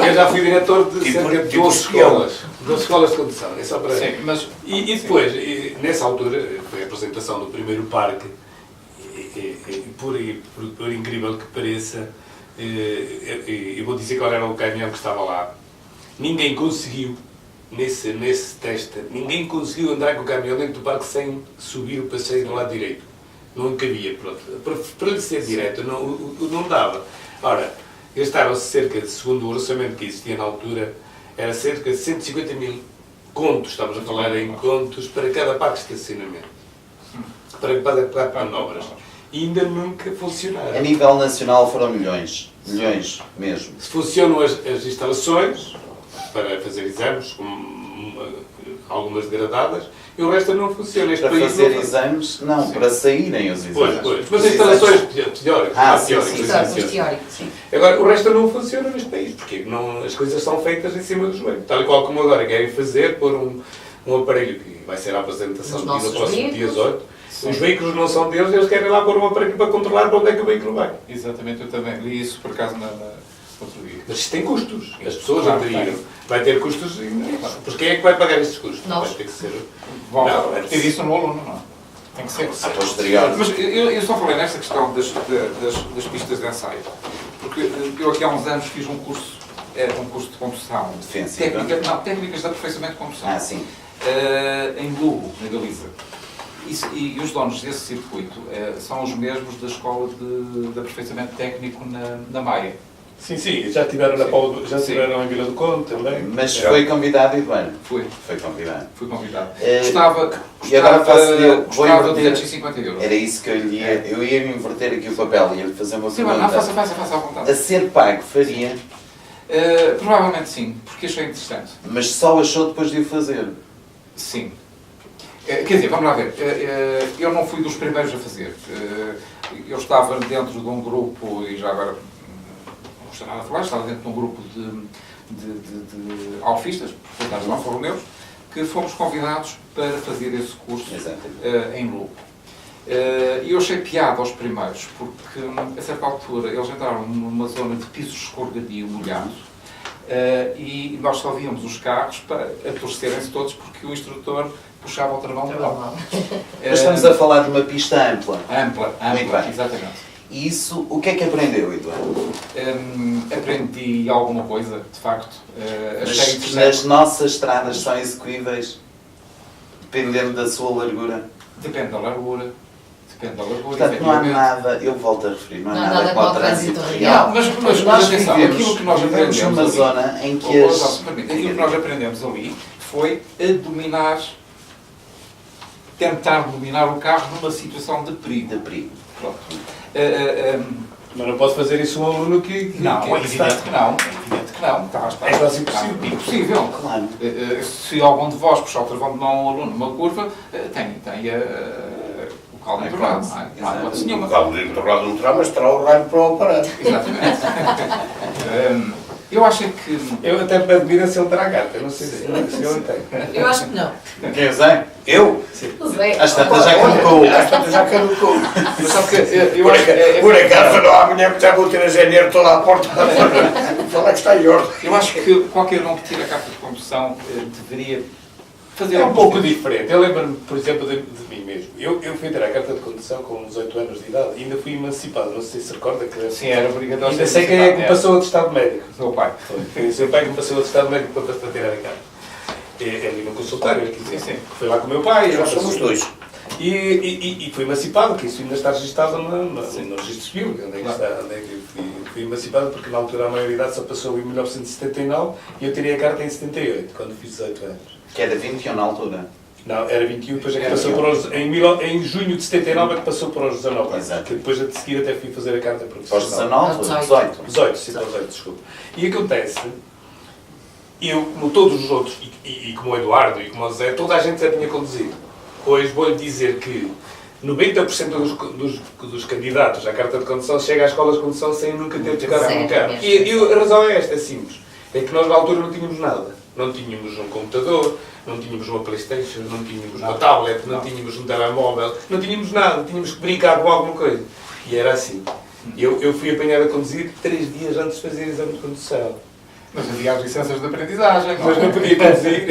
Eu já fui diretor de Tipo- cerca de tipo 12 espião. escolas. 12 escolas de condução. É só para... Sim, mas... E depois, nessa altura, foi a apresentação do primeiro parque, por incrível que pareça, eu vou dizer qual era o caminhão que estava lá. Ninguém conseguiu, nesse teste, ninguém conseguiu andar com o caminhão dentro do parque sem subir o passeio do lado direito. Não cabia, pronto. Para lhe ser direto, não dava. Ora, gastaram-se cerca, segundo o orçamento que existia na altura, era cerca de 150 mil contos, estamos a falar em contos, para cada parque de estacionamento. Para manobras. E ainda nunca funcionaram. A nível nacional foram milhões. Milhões mesmo. Se funcionam as instalações, para fazer exames, algumas degradadas, e o resto não funciona. Este Para país fazer não... exames, não, para saírem os exames. Pois. Mas as instalações teóricas, Sim, teóricas, sim, Exato, sim. os teóricos, sim. Agora, o resto não funciona neste país, porque não, as coisas são feitas em cima do joelho. Tal e qual como agora querem fazer, pôr um aparelho que vai ser a apresentação Os aqui no nossos próximo veículos. dia 8. Os veículos não são deles, eles querem lá pôr um aparelho para controlar para onde é que o veículo vai. Exatamente, eu também li isso por acaso outro dia. Mas isto tem custos. As pessoas Claro, aderiram. Vai ter custos. Mas quem é que vai pagar estes custos? Nós. Vai ter que ser. Bom, Não, ter isso no aluno, não. Tem que ser. A posteriori. Mas eu só falei nesta questão das pistas de ensaio, porque eu aqui há uns anos fiz um curso, era um curso de condução. Defensiva? Técnicas de aperfeiçoamento de condução. Ah, sim. Em Lugo, na Galiza. E os donos desse circuito são os mesmos da Escola de Aperfeiçoamento Técnico na Maia. Sim, já tiveram na Paulo, já Sim. tiveram em Vila do Conde também. Mas foi convidado, Eduardo? Fui Foi convidado. Gostava E agora faço-lhe, vou de inverter. 250 euros. Era isso que eu lhe ia... Eu ia inverter aqui o papel e ia-lhe fazer uma Sim, mas pergunta. não, faça à vontade. A ser pago faria, Provavelmente sim, porque achei interessante. mas só achou depois de o fazer. Sim. Quer dizer, vamos lá ver. Eu não fui dos primeiros a fazer. Eu estava dentro de um grupo, e já agora não custa nada a falar, estava dentro de um grupo de alfistas, proprietários de Alfa Romeos, que fomos convidados para fazer esse curso em Lugo. E eu achei piada aos primeiros, porque a certa altura eles entraram numa zona de piso escorregadio molhado, e nós só víamos os carros para torcerem-se todos porque o instrutor puxava o travão de lá. Mas estamos a falar de uma pista ampla. Ampla, Muito bem. exatamente. E isso, o que é que aprendeu, Eduardo? Aprendi alguma coisa, de facto. Achei Mas interessante. nas nossas estradas são execuíveis, dependendo da sua largura. Depende da largura. Portanto, não há nada, eu volto a referir, não há nada como o trânsito real. Mas Nós atenção, vivemos, aquilo que nós aprendemos numa ali, zona em que as... aquilo que nós aprendemos ali foi a dominar, tentar dominar o carro numa situação de perigo. de perigo. Pronto. Mas não pode fazer isso um aluno que Não, é está... evidente que não. É evidente que não. Está É quase impossível. Impossível. Claro. Se algum de vós puxar o travão de um aluno numa curva, tem o caldo entornado, não é? Não há hipótese O nenhuma. cabo de tornado não terá, mas terá o raio para o aparelho. Exatamente. Eu acho que... Eu até me admiro se ele terá carta, não sei se ele tem. Eu acho que não. Quem Zé? Eu? Zé. Às tantas já colocou. Às tantas já caducou. Mas sabe que eu acho que... Por acaso, não há amanhã que já vou ter a janeiro toda à porta. Fala que está em ordem. Eu acho que qualquer um que tire a carta de condução deveria fazer... É um pouco diferente. Eu lembro-me, por exemplo, de mim mesmo. Eu fui ter a carta de condução com 18 anos de idade e ainda fui emancipado. Não sei se recorda que... Sim, era obrigatório. Ainda sei quem é que me passou o atestado médico. Meu pai. Foi o seu pai que me passou o atestado médico para tirar a carta. É ali no consultório, aqui, Sim, sim. foi lá com o meu pai. Já somos dois. E fui emancipado, que isso ainda está registado no registro civil, onde é que fui emancipado, porque na altura a maioridade só passou em 1979 e eu tirei a carta em 78, quando fiz 18 anos. Que era 21 na altura. Não, era 21, depois é que Era passou para os... Em junho de 79 é que passou para os 19 anos. Exato. Que depois de seguir até fui fazer a carta Para os profissional. 19 ou 18? 18, sim, para os 18, desculpa. E acontece, eu, como todos os outros, e como o Eduardo e como o Zé, toda a gente já tinha conduzido. Hoje vou-lhe dizer que 90% dos candidatos à carta de condução chega às escolas de condução sem nunca ter tocado num carro. E a razão é esta, é simples. É que nós na altura não tínhamos nada. Não tínhamos um computador, não tínhamos uma Playstation, não tínhamos uma tablet, não tínhamos um telemóvel, não tínhamos nada, tínhamos que brincar com alguma coisa. E era assim. Eu fui apanhado a conduzir 3 dias antes de fazer exame de condução. Mas havia as licenças de aprendizagem. Mas não podia conduzir,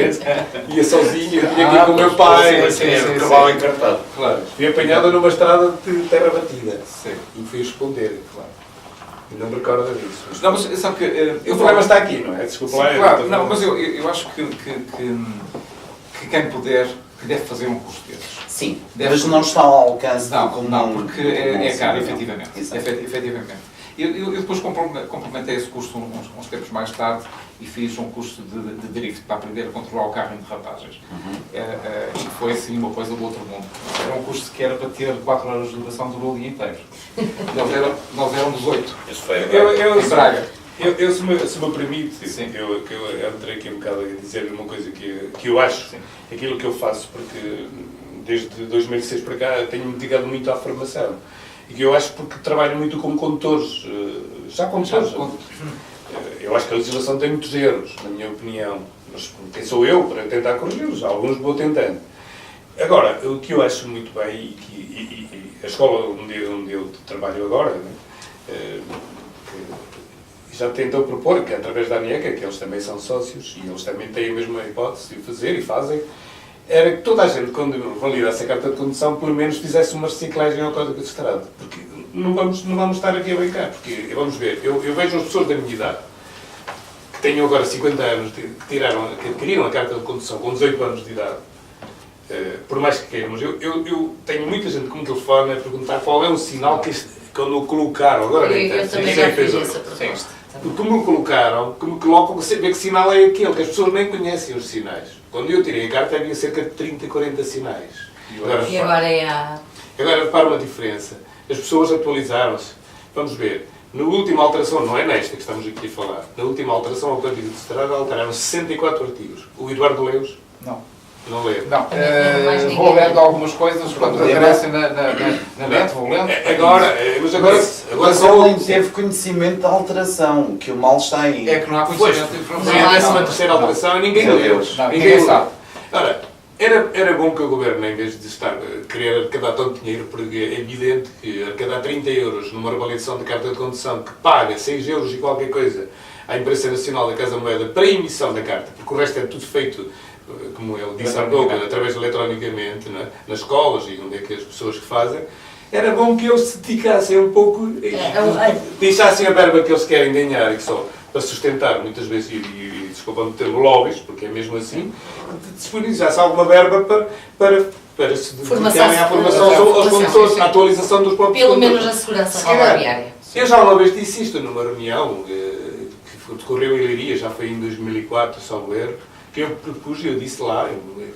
ia sozinho, eu tinha que ir com o meu pai. Cavalo encartado. Claro. Fui apanhado numa estrada de terra batida. Sim. E fui responder, claro. E não me recordo disso. Não, mas sabe que... O problema está aqui, não é? Desculpa lá. Claro, não, mas eu acho que quem puder, que deve fazer um curso desses. Sim, Deve- mas não está ao alcance do Não, comum. não, porque é caro, cidadão. efetivamente. Exato. Efetivamente. Eu depois complementei esse curso uns tempos mais tarde e fiz um curso de drift para aprender a controlar o carro em derrapagens. E foi assim uma coisa do outro mundo. Era um curso que era para ter 4 horas de duração, durou o dia inteiro. Nós éramos 8. Isso foi Em Braga. Se me permite, Sim. eu entrei aqui um bocado a dizer-lhe uma coisa que eu acho, Sim. aquilo que eu faço, porque desde 2006 para cá tenho-me dedicado muito à formação. E que eu acho porque trabalho muito com condutores, já condutores. Eu acho que a legislação tem muitos erros, na minha opinião. Mas quem sou eu para tentar corrigi-los? Alguns vou tentando. Agora, o que eu acho muito bem, e a escola onde eu trabalho agora, né, que já tentou propor, que é através da ANIECA, que eles também são sócios, e eles também têm a mesma hipótese de fazer e fazem, era que toda a gente, quando validasse a carta de condução, pelo menos fizesse uma reciclagem ao Código de Estrada. Porque não vamos estar aqui a brincar, porque, vamos ver, eu vejo as pessoas da minha idade, que tenham agora 50 anos, que adquiriram a carta de condução com 18 anos de idade, por mais que queiramos, eu tenho muita gente que me telefona a perguntar qual é o sinal que quando o colocaram, agora nem Eu tanto, também ninguém já fez fiz outra. essa proposta. Porque me colocaram, que me colocam, que ver que sinal é aquele, que as pessoas nem conhecem os sinais. Quando eu tirei a carta havia cerca de 30, 40 sinais. E agora é a... Agora repara uma diferença. As pessoas atualizaram-se. Vamos ver. Na última alteração, não é nesta que estamos aqui a falar, na última alteração ao Código de Estrada alteraram 64 artigos. O Eduardo leu-os? Não leu. Não, mais ninguém vou lê. lendo algumas coisas quando aparecem na net, vou lendo. Mas agora Mas ele nem teve conhecimento da alteração, que o mal está aí. É que não há conhecimento de informação. Foi a 13ª alteração e ninguém Meu leu. Deus, não, ninguém sabe. Ora, era bom que o Governo, em vez de estar a querer arrecadar tanto dinheiro, porque é evidente que arrecadar 30 euros numa revalidação de carta de condução que paga 6 euros e qualquer coisa à Imprensa Nacional da Casa Moeda para a emissão da carta, porque o resto é tudo feito, como ele disse há pouco, através eletronicamente, não é? Nas escolas e onde é que as pessoas que fazem, era bom que eles se dedicassem um pouco, deixassem a verba que eles querem ganhar, que só para sustentar, muitas vezes, e desculpa-me ter lobbies, porque é mesmo assim, disponibilizasse alguma verba para se dedicarem à formação aos condutores, à atualização dos próprios Pelo condutores. menos a segurança Se calhar, rodoviária. eu já uma vez disse isto numa reunião que decorreu em Leiria, já foi em 2004, salvo erro, que eu propus, eu disse lá,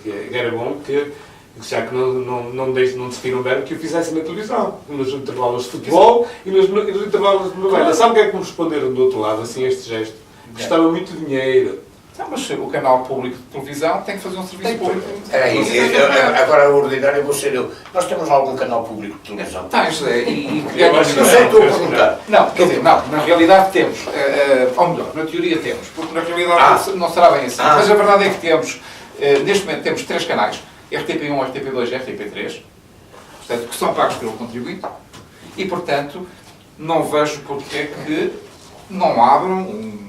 que era bom que, já que não decidiram bem, que eu fizesse na televisão, nos intervalos de futebol e nos intervalos de novela. Sabe o que é que me responderam do outro lado, assim, este gesto? Custava muito dinheiro. Não, mas o canal público de televisão tem que fazer um serviço público. Era isso. Agora, o ordinário vou ser eu. Nós temos algum canal público de televisão? Tá, José, e que Eu ganha acho que Não sei, estou a perguntar. Não, quer dizer, não, na realidade temos, ou melhor, na teoria temos, porque na realidade não será bem assim. Mas a verdade é que temos, neste momento temos 3 canais, RTP1, RTP2 e RTP3, portanto, que são pagos pelo contribuinte, e portanto, não vejo porque é que não abram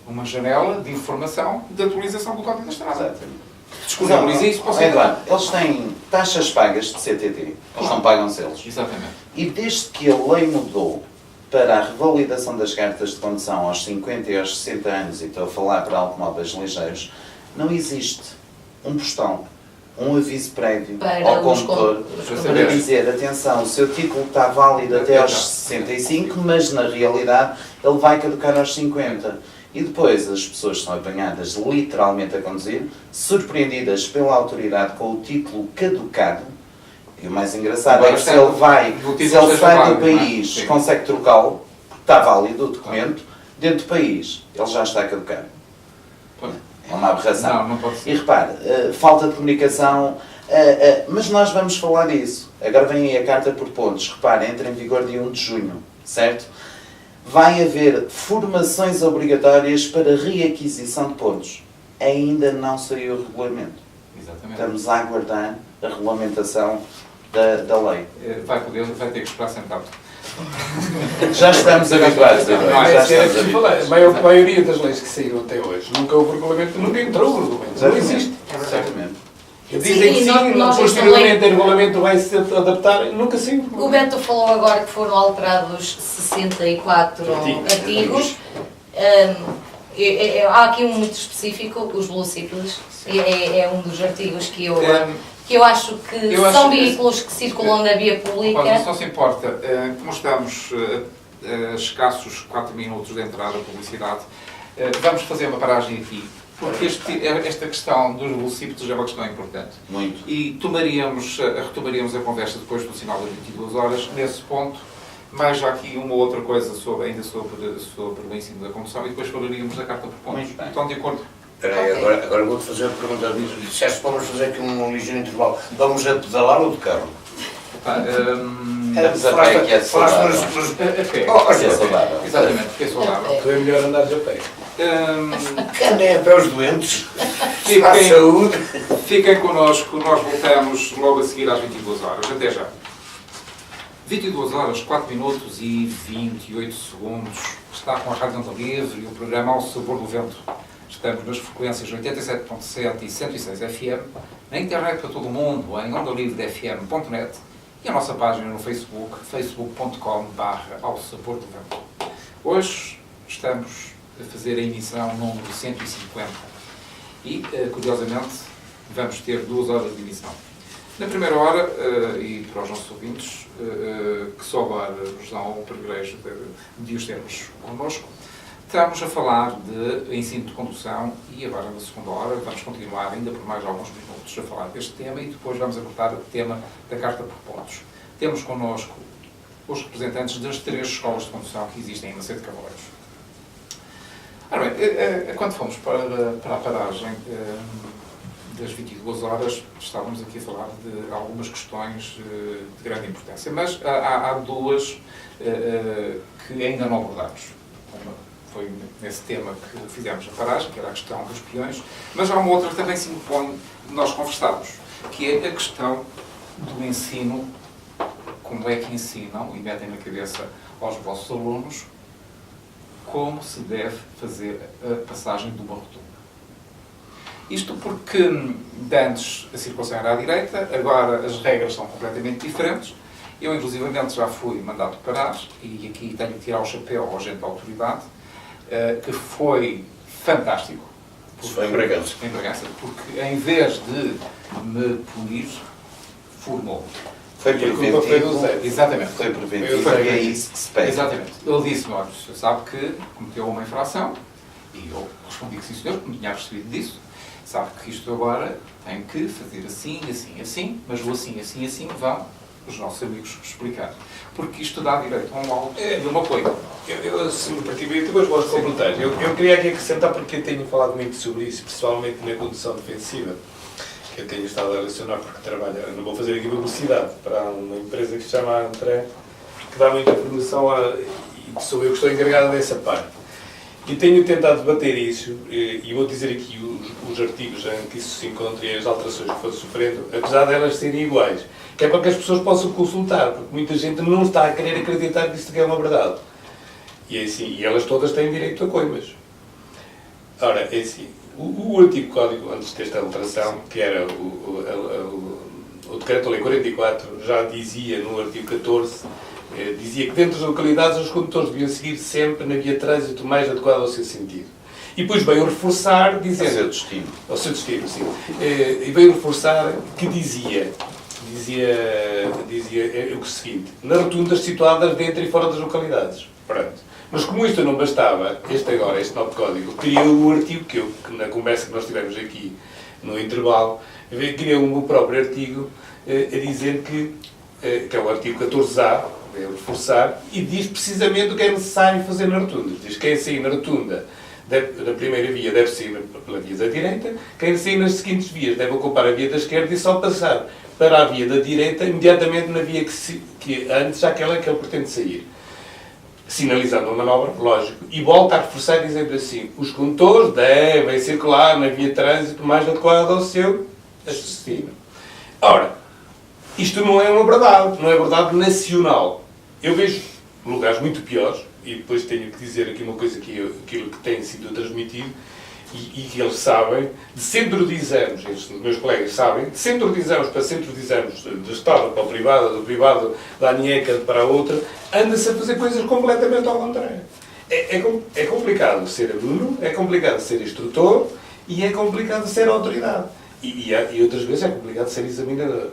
uma janela de informação de atualização do Código da Estrada. Disponibiliza isso para o cidadão. Eduardo, eles têm taxas pagas de CTT, eles não pagam selos. Exatamente. E desde que a lei mudou para a revalidação das cartas de condução aos 50 e aos 60 anos, e estou a falar para automóveis ligeiros, não existe um postal, um aviso prévio Para ao os condutor condutores. para dizer, atenção, o seu título está válido até aos 65, mas na realidade ele vai caducar aos 50. E depois as pessoas são apanhadas literalmente a conduzir, surpreendidas pela autoridade com o título caducado. E o mais engraçado é que se ele sai do país, consegue trocá-lo, porque está válido o documento, dentro do país, ele já está caducado. É uma aberração. Não pode ser. E repare, falta de comunicação, mas nós vamos falar disso. Agora vem aí a carta por pontos. Repare, entra em vigor dia 1 de junho, certo? Vai haver formações obrigatórias para reaquisição de pontos. ainda não saiu o regulamento. Exatamente. Estamos a aguardar a regulamentação da lei. Vai ter que esperar sentado. Já estamos habituados a Não, É já que era estamos preciso falar. habituados. A maioria das leis que saíram até hoje, nunca houve regulamento, nunca entrou o regulamento. Não existe. Exatamente. Dizem que Sim, sim, nós posteriormente o regulamento vai se adaptar, nunca saiu. O Beto falou agora que foram alterados 64 artigos. Há aqui um muito específico, os velocípedos. É um dos artigos que eu acho que são veículos que circulam na via pública. Não só se importa, como estamos a escassos 4 minutos de entrada a publicidade, vamos fazer uma paragem aqui, porque esta questão dos velocípedos é uma questão importante. Muito. E retomaríamos a conversa depois do sinal das 22 horas, nesse ponto, mais já aqui uma outra coisa ainda sobre o ensino da condução, e depois falaríamos da carta por pontos. Muito bem. Estão de acordo? Espera aí, agora vou-te fazer a pergunta. Disseste para vamos fazer aqui um ligeiro intervalo. Vamos a pedalar ou de carro? Mas a pé que é saudável. Olha, saudável. Exatamente, porque é saudável. Então é melhor andar a pé. andem a pé os doentes. Fiquem- À saúde. Fiquem connosco, nós voltamos logo a seguir às 22 horas. Até já. 22 horas, 4 minutos e 28 segundos. Está com a Rádio Onda Livre e o programa Ao Sabor do Vento. Estamos nas frequências 87.7 e 106 FM, na internet para todo o mundo, em ondalivrefm.net, e a nossa página no Facebook, facebook.com/Ao Sabor do Vento. Hoje estamos a fazer a emissão número 150 e, curiosamente, vamos ter 2 horas de emissão. Na primeira hora, e para os nossos ouvintes, que só agora nos dão o privilégio de os termos connosco, estamos a falar de ensino de condução e agora na segunda hora vamos continuar ainda por mais alguns minutos a falar deste tema e depois vamos abordar o tema da carta por pontos. Temos connosco os representantes das 3 escolas de condução que existem em Macedo de Cavaleiros. Ora bem, quando fomos para a paragem das 22 horas, estávamos aqui a falar de algumas questões de grande importância, mas há 2 que ainda não abordámos. Foi nesse tema que fizemos a paragem, que era a questão dos peões, mas há uma outra que também se impõe nós conversarmos, que é a questão do ensino, como é que ensinam e metem na cabeça aos vossos alunos como se deve fazer a passagem de uma rotunda. Isto porque de antes a circulação era à direita, agora as regras são completamente diferentes. Eu, inclusivamente, já fui mandado parar, e aqui tenho que tirar o chapéu ao agente da autoridade, que foi fantástico. Foi em Bragança. Em Bragança, porque em vez de me punir, formou. Foi E a culpa foi do preventivo. Zé. Exatamente. Foi preventivo Foi e é isso que se pede. Exatamente. Ele disse-me, olha, o senhor sabe que cometeu uma infração, e eu respondi que sim, senhor, que me tinha percebido disso. Sabe que isto agora tem que fazer assim, assim, assim, mas o assim, assim, assim vão os nossos amigos explicar. Porque isto dá direito a um laudo e uma coisa. Se me permitir, depois posso completar. Eu queria aqui acrescentar, porque eu tenho falado muito sobre isso, principalmente na condução defensiva, que eu tenho estado a relacionar porque trabalho, não vou fazer aqui publicidade, para uma empresa que se chama Antre, que dá muita formação e sou eu que estou encarregado dessa parte. E tenho tentado debater isso, e vou dizer aqui os artigos em que isso se encontra e as alterações que foram sofrendo, apesar de elas serem iguais, que é para que as pessoas possam consultar, porque muita gente não está a querer acreditar que isto é uma verdade. E é assim, e elas todas têm direito a coimas. Ora, é assim, o antigo código, antes desta alteração, que era o Decreto-Lei 44, já dizia no artigo 14, dizia que dentro das localidades os condutores deviam seguir sempre na via de trânsito mais adequada ao seu sentido. E depois veio reforçar, dizendo... Ao seu destino. Ao seu destino, sim. E veio reforçar que dizia o seguinte: nas rotundas situadas dentro e fora das localidades. Pronto. Mas como isto não bastava, este novo código, criou um artigo que na conversa que nós tivemos aqui no intervalo, criou um próprio artigo a dizer que é o artigo 14A, é reforçar, e diz precisamente o que é necessário fazer na rotunda. Diz que quem sair na rotunda da primeira via deve sair pela via da direita, quem sair nas seguintes vias deve ocupar a via da esquerda e só passar para a via da direita imediatamente na via que antes aquela que ele pretende sair. sinalizando uma manobra, lógico, e volta a reforçar dizendo assim, os condutores devem circular na via de trânsito mais adequada ao seu destino. Ora, isto não é uma verdade, não é verdade nacional. Eu vejo lugares muito piores, e depois tenho que dizer aqui uma coisa aquilo que tem sido transmitido, e que eles sabem, de centro de exames, os meus colegas sabem, de centro de exames para centro de exames do Estado para o privado, do privado da ANIECA para a outra, anda-se a fazer coisas completamente ao contrário. É complicado ser aluno, é complicado ser instrutor e é complicado ser autoridade. E outras vezes é complicado ser examinador.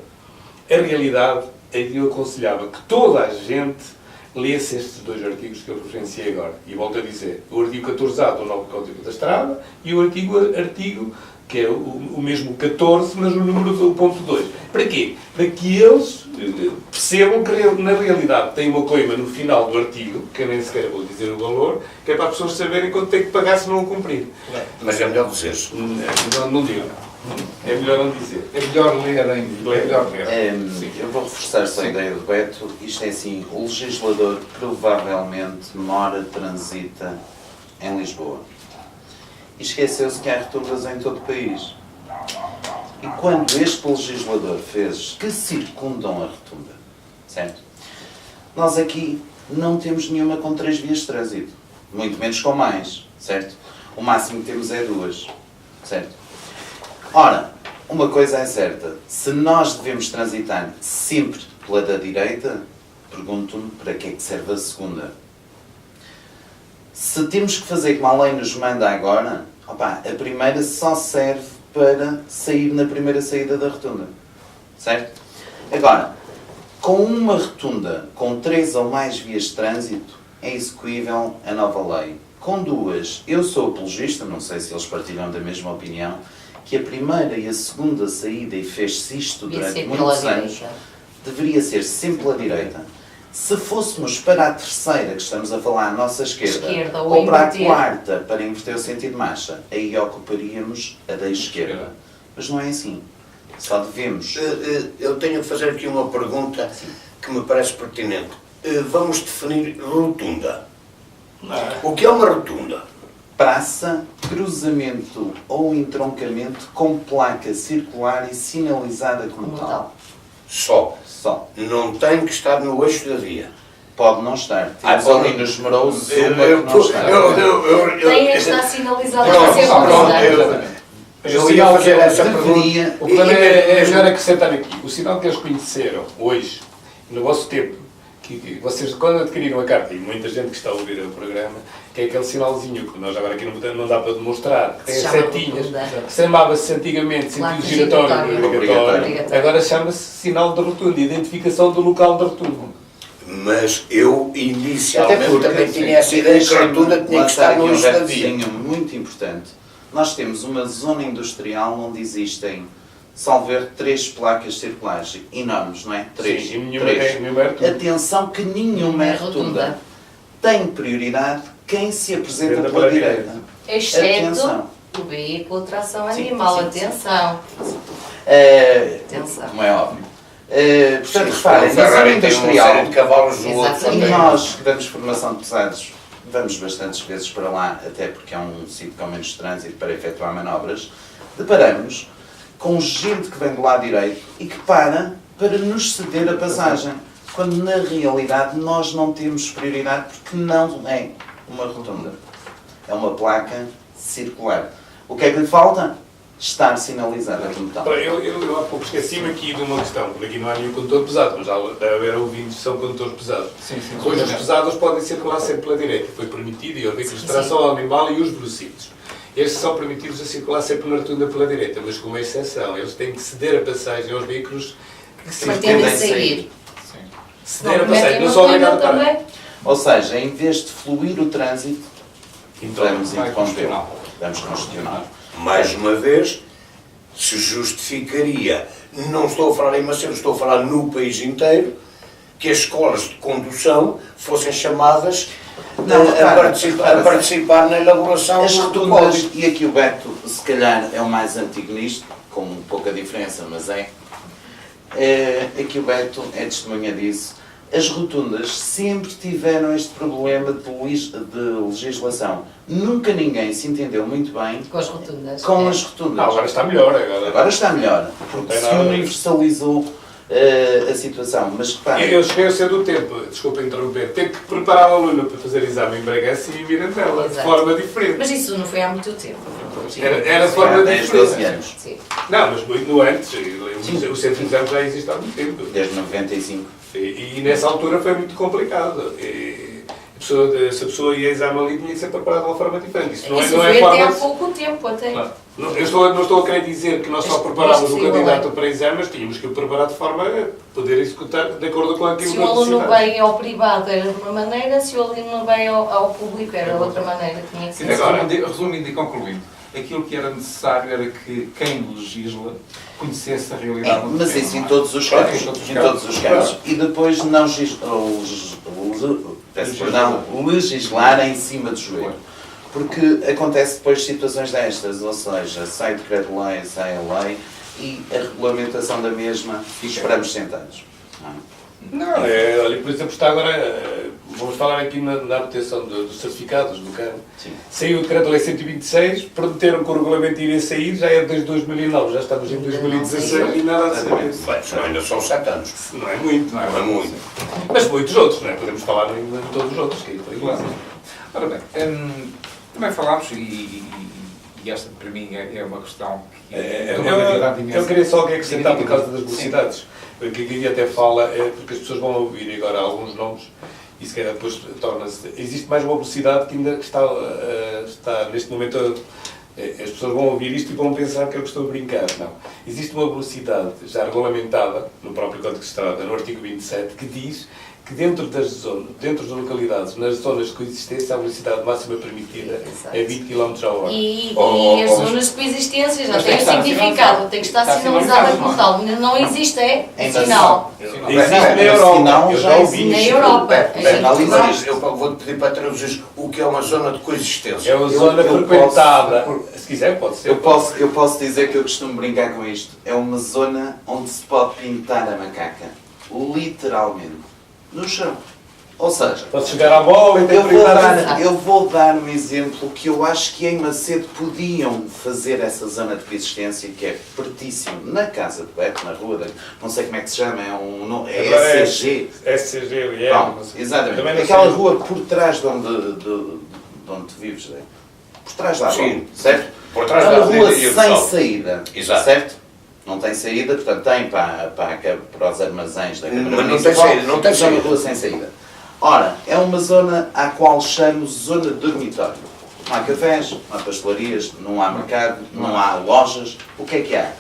A realidade é que eu aconselhava que toda a gente lê-se estes dois artigos que eu referenciei agora. E volto a dizer, o artigo 14A do novo Código da Estrada e o artigo que é o mesmo 14, mas o número do ponto 2. Para quê? Para que eles percebam que na realidade tem uma coima no final do artigo, que eu nem sequer vou dizer o valor, que é para as pessoas saberem quanto tem que pagar se não o cumprir. Mas é melhor dizer. Não digo. É melhor não dizer. É melhor ler ainda. É melhor ler. Eu vou reforçar só a ideia do Beto. Isto é assim, o legislador provavelmente transita em Lisboa. E esqueceu-se que há rotundas em todo o país. E quando este legislador fez que circundam a rotunda, certo? Nós aqui não temos nenhuma com 3 vias de trânsito. Muito menos com mais, certo? O máximo que temos é 2, certo? Ora, uma coisa é certa, se nós devemos transitar sempre pela da direita, pergunto-me para que é que serve a segunda. Se temos que fazer como a lei nos manda agora, a primeira só serve para sair na primeira saída da rotunda, certo? Agora, com uma rotunda com 3 ou mais vias de trânsito, é execuível a nova lei. Com 2, eu sou apologista, não sei se eles partilham da mesma opinião, que a primeira e a segunda saída, e fez-se isto durante muitos anos, deveria ser sempre pela direita. Se fôssemos para a terceira, que estamos a falar à nossa esquerda ou para a quarta, para inverter o sentido de marcha, aí ocuparíamos a da esquerda. Mas não é assim. Só devemos... Eu tenho que fazer aqui uma pergunta que me parece pertinente. Vamos definir rotunda. O que é uma rotunda? Praça, cruzamento ou entroncamento com placa circular e sinalizada como tal. Só. Não tem que estar no eixo da via. Pode não estar. Temos ali nos numerosos uma que não está. Tem que estar sinalizado Pronto, para ser pronto, eu ia fazer essa pergunta. O problema é melhor acrescentar aqui. O sinal que eles conheceram hoje, no vosso tempo, que vocês, quando adquiriram a carta, e muita gente que está a ouvir o programa, que é aquele sinalzinho que nós agora aqui não dá para demonstrar, que tem as setinhas, que chamava-se antigamente sentido giratório obrigatório, agora chama-se sinal de rotunda, identificação do local da rotunda. Mas eu, inicialmente, também tinha essa ideia que a rotunda tinha que estar no eixo da via. Muito importante. Nós temos uma zona industrial onde existem, salvo ver, 3 placas circulares enormes, não é? 3. Sim, nenhuma é rotunda. Atenção que nenhuma é rotunda. Tem prioridade quem se apresenta pela direita. Exceto o veículo de tração animal. Atenção. Como é óbvio. Portanto, reparem, na zona industrial, de cavalos do outro, e nós que damos formação de pesados, vamos bastantes vezes para lá, até porque é um sítio com menos trânsito para efetuar manobras, deparamos com gente que vem do lado direito e que para nos ceder a passagem, quando na realidade nós não temos prioridade porque não é uma rotunda. É uma placa circular. O que é que lhe falta? Estar sinalizada como tal. Eu há pouco esqueci-me aqui de uma questão, porque aqui não há nenhum condutor pesado, mas deve haver ouvintes que são condutores pesados. Hoje os pesados podem circular sempre pela direita, foi permitido, e os veículos de tração animal e os velocípedos. Estes são permitidos a circular sempre na rotunda pela direita, mas com uma exceção, eles têm que ceder a passagem aos veículos que se pretendem sair. Ceder a passagem, não são obrigados a parar. Ou seja, em vez de fluir o trânsito, vamos interromper, vamos congestionar. Mais uma vez, se justificaria, não estou a falar em Macedo, estou a falar no país inteiro, que as escolas de condução fossem chamadas a participar na elaboração as do rotundas, código. e aqui o Beto, se calhar, é o mais antigo nisto, com pouca diferença, mas é. Aqui o Beto é testemunha disso. as rotundas sempre tiveram este problema de legislação. Nunca ninguém se entendeu muito bem Com as rotundas. com é. as rotundas. Não, agora está melhor. Agora está melhor, porque tem se nada a ver. universalizou a situação. Mas repare, Eu cheguei a ser do tempo, desculpa interromper, ter que preparar o aluno para fazer exame em Bragança e em Mirandela, de Exato. forma diferente. Mas isso não foi há muito tempo. Era de há forma 10, 12 diferente. anos, Sim. Não, mas muito antes. O centro de exame já existe há muito tempo. desde 95. E nessa altura foi muito complicado. Se a pessoa ia a exame ali, tinha que ser preparada de uma forma diferente. Isso não Isso é foi até há forma... pouco tempo, até. Não, não estou a querer dizer que nós só Mas preparámos o sim, candidato bem. para exame, mas tínhamos que o preparar de forma a poder executar de acordo com aquilo Se que o aluno necessitava. veio ao privado era de uma maneira, se o aluno veio ao público era de outra maneira. Tinha que ser. Agora- Resumindo e concluindo, aquilo que era necessário era que quem legisla conhecesse a realidade. do Mas terreno, isso em não é? todos os Claro, casos. em todos os Em casos. todos os casos. E depois não legislar em cima do joelho. Porque acontece depois situações destas, ou seja, sai decreto-lei, sai a lei e a regulamentação da mesma esperamos sentados. Não é? Não, olha, por exemplo, está agora, vamos falar aqui na obtenção dos certificados do CAN. Sim. Saiu o decreto-lei 126, prometeram que o regulamento iria sair, já é desde 2009, já estamos em 2016 e nada a ser. Bem, senão ainda são 7 anos. Não é muito, Não é muito. mas muitos outros, não é? Podemos falar em todos os outros, que aí por aí. Claro. Ora bem, também falámos, e esta para mim é uma questão que é de uma gravidade imensa. Eu queria só acrescentar por causa das velocidades, porque aqui até fala, porque as pessoas vão ouvir agora alguns nomes e se calhar depois torna-se. Existe mais uma velocidade que ainda está neste momento. As pessoas vão ouvir isto e vão pensar que eu estou a brincar. Não. Existe uma velocidade já regulamentada no próprio Código de Estrada, no artigo 27, que diz que dentro das zonas, dentro das localidades, nas zonas de coexistência, a velocidade máxima permitida Exato. é 20 km/h. E as Mas- zonas de coexistência já Mas têm tem que estar significado, sinalizado. tem que estar Está sinalizada sinalizado, como não é? tal. Ainda não existe, é Ainda sinal. Existe Não, na mas Europa, sinal eu já já ouvi Na isto. Europa. Bem, não mas existe. eu vou-te pedir para traduzir o que é uma zona de coexistência. É uma zona eu frequentada. Se quiser, pode ser. Eu posso dizer que eu costumo brincar com isto. É uma zona onde se pode pintar a macaca. Literalmente. No chão. Ou seja, Pode chegar à bola e ter prioridade. eu vou dar um exemplo que eu acho que em Macedo podiam fazer essa zona de coexistência, que é pertíssimo, na casa do Beto, na rua, não sei como é que se chama, é SCG. SCG, Pronto, exatamente. Também não Aquela sei. rua por trás de onde tu vives, né? Por trás da rua, Sim. certo? Por trás É da uma rua Avenida sem Universal. saída, Exato. certo? Não tem saída, portanto tem para os armazéns da Câmara Mas não tem Municipal, saída, não tem mas é uma saída. rua sem saída. Ora, é uma zona à qual chamo zona de dormitório. Não há cafés, não há pastelarias, não há mercado, não há lojas. O que há?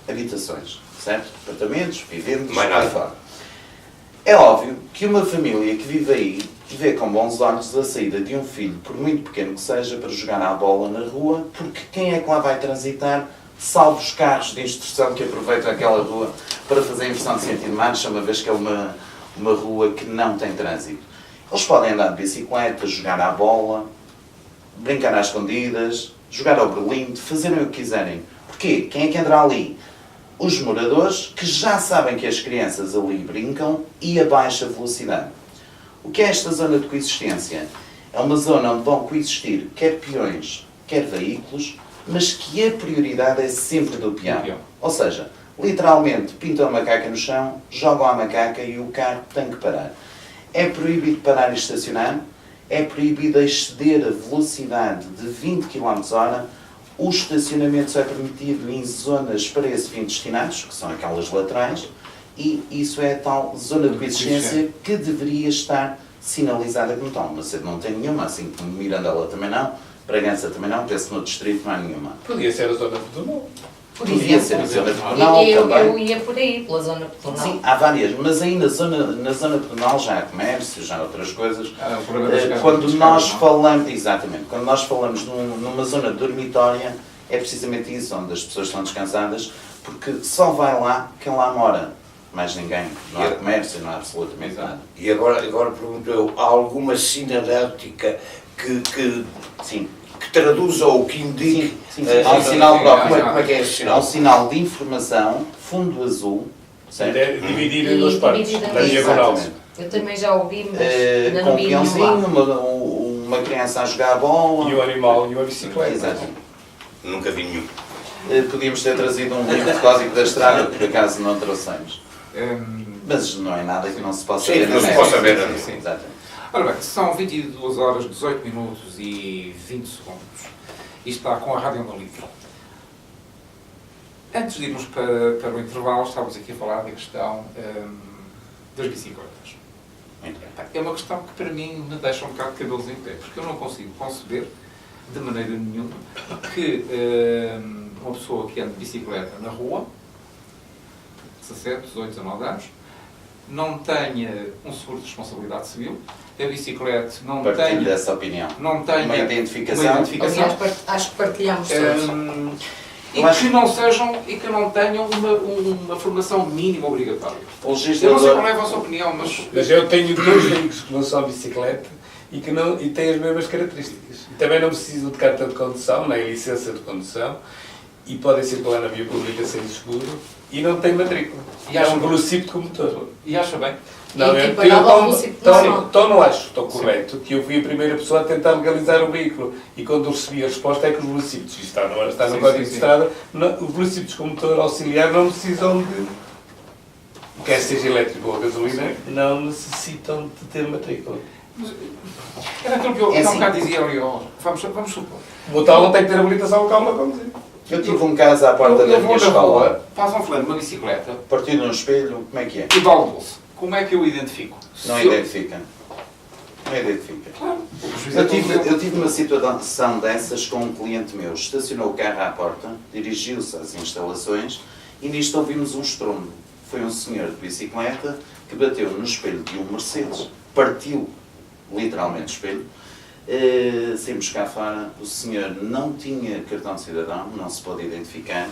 Habitações, certo? Apartamentos, vivendas, Mais nada. lá fora. É óbvio que uma família que vive aí vê com bons olhos a saída de um filho, por muito pequeno que seja, para jogar à bola na rua, porque quem é que lá vai transitar, salvo os carros de instrução que aproveitam aquela rua para fazer a inversão de sentido de marcha, uma vez que é uma rua que não tem trânsito. Eles podem andar de bicicleta, jogar à bola, brincar às escondidas, jogar ao berlim, fazerem o que quiserem. Porquê? Quem é que entra ali? Os moradores que já sabem que as crianças ali brincam e a baixa velocidade. O que é esta zona de coexistência? É uma zona onde vão coexistir quer peões, quer veículos, mas que a prioridade é sempre do peão. Ou seja, literalmente pintam a macaca no chão, jogam a macaca e o carro tem que parar. É proibido parar e estacionar, é proibido exceder a velocidade de 20 km/h. O estacionamento só é permitido em zonas para esse fim destinados, que são aquelas laterais, e isso é a tal zona de coexistência que deveria estar sinalizada como tal. Macedo não tem nenhuma, assim como Mirandela também não, Bragança também não, penso que no distrito não há nenhuma. Podia ser a zona de Pedonal. Podia ser a zona pedonal Eu também. ia por aí, pela zona pedonal. Sim, há várias, mas aí na zona pedonal já há comércio, já há outras coisas. O problema das casas Quando dos nós carros, não? falamos, exatamente, quando nós falamos numa zona dormitória, é precisamente isso, onde as pessoas estão descansadas, porque só vai lá quem lá mora. Mais ninguém. Não há comércio, não há absolutamente nada. E agora pergunto eu, há alguma sinalética que Sim. traduza ou que indique... Sim, sim. Há um sinal próprio. Como é que é esse Há um sinal? sinal de informação, fundo azul, certo? Dividir em duas partes, Dividido em na duas diagonal. Exatamente. Eu também já ouvi, mas ainda não com um vi nenhum peãozinho, lá. uma criança a jogar bola. E o animal e uma bicicleta. Exatamente. Nunca vi nenhum. Podíamos ter trazido um livro de código da estrada, por acaso não trouxemos. Mas não é nada que não se possa Sim, ver não na se net. possa ver na net. Sim, exatamente. Ora bem, são 22 horas, 18 minutos e 20 segundos. E está com a Rádio Onda Livre. Antes de irmos para o intervalo, estávamos aqui a falar da questão das bicicletas. É uma questão que para mim me deixa um bocado de cabelos em pé, porque eu não consigo conceber de maneira nenhuma que uma pessoa que anda de bicicleta na rua, 17, 18, 19 anos, não tenha um seguro de responsabilidade civil, a bicicleta não Partilho tenha, dessa opinião. não tenha Uma identificação. Aliás, acho que partilhamos todos. E que não sejam e que não tenham uma formação mínima obrigatória. O Eu não sei legislador, qual é a vossa opinião, Mas eu tenho 2 amigos que não são bicicleta e têm as mesmas características. E também não precisam de carta de condução, nem licença de condução, e podem circular na via pública sem seguro, e não têm matrícula. E É acham- um velocípede como motor. e acha bem. Não, E eu equiparado ao velocípede normal. não acho tão correto que eu fui a primeira pessoa a tentar legalizar o veículo e quando recebi a resposta é que os velocípedes, isto está no Sim, código sim, de sim. estrada, os velocípedes com motor auxiliar não precisam de, quer seja elétrico ou gasolina, não necessitam de ter matrícula. Era aquilo que eu É há um assim. bocado dizia ali, vamos supor. O tal não tem que ter habilitação local para conduzir. eu tive um caso à porta da Eu minha vou na escola, rua, passa um fulano de uma bicicleta partido num espelho, como é que é? e dá o doce. Como é que eu identifico? Não Se eu- identifica. Não identifica. Claro. O prejuízo é Eu todo meu. tive uma situação dessas com um cliente meu. Estacionou o carro à porta, dirigiu-se às instalações e nisto ouvimos um estrondo. Foi um senhor de bicicleta que bateu no espelho de um Mercedes, partiu literalmente o espelho. Saímos cá fora, o senhor não tinha cartão de cidadão, não se pode identificar.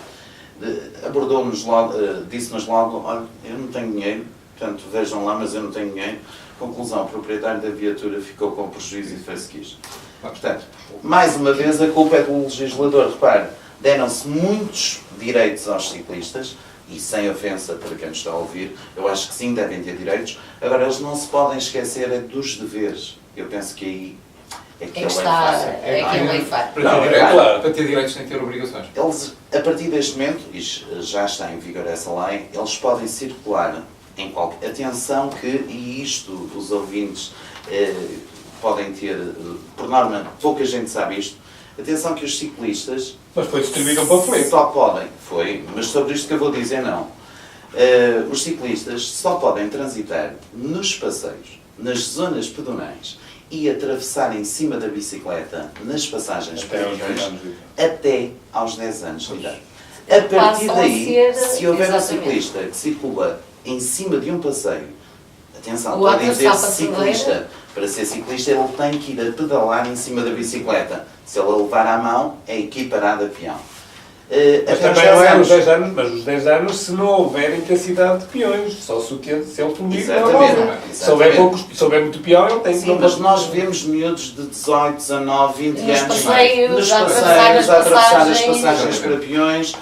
Abordou-nos logo, disse-nos logo, olha, eu não tenho dinheiro, portanto vejam lá, mas eu não tenho dinheiro. Conclusão, o proprietário da viatura ficou com prejuízo e fez-se quis. Portanto, mais uma vez a culpa é do legislador. Repare, deram-se muitos direitos aos ciclistas, e sem ofensa para quem nos está a ouvir, eu acho que sim, devem ter direitos. Agora, eles não se podem esquecer é dos deveres. Eu penso que aí é que É que a lei está, faz. é que a lei faz. Para, Não, ter direitos, claro. para ter direitos sem ter obrigações. Eles, a partir deste momento, e já está em vigor essa lei, eles podem circular em qualquer... Atenção que, e isto os ouvintes podem ter, por norma, pouca gente sabe isto, atenção que os ciclistas Mas foi distribuído um panfleto. só podem, foi, mas sobre isto que eu vou dizer não. Os ciclistas só podem transitar nos passeios, nas zonas pedonais e atravessar em cima da bicicleta nas passagens Até aos 10 peões anos de idade. até aos 10 anos de idade. A partir Passam a daí, ser- se houver um exatamente. ciclista que circula em cima de um passeio, atenção, Ou a podem dizer atravessar a passadeira. ciclista. Para ser ciclista, ele tem que ir a pedalar em cima da bicicleta. Se ele a levar à mão, é equiparado a peão. Mas Até aos também não 10 é anos. os 10 anos, mas os 10 anos se não houver intensidade de peões, só se ele fluir na Exatamente, roda. Se houver, exatamente. se houver muito peão, ele tem que Sim, mas nós vemos miúdos de 18, 19, 20 Nos anos passeios, nos a atravessar passeios, as a atravessar as passagens. passagens para peões,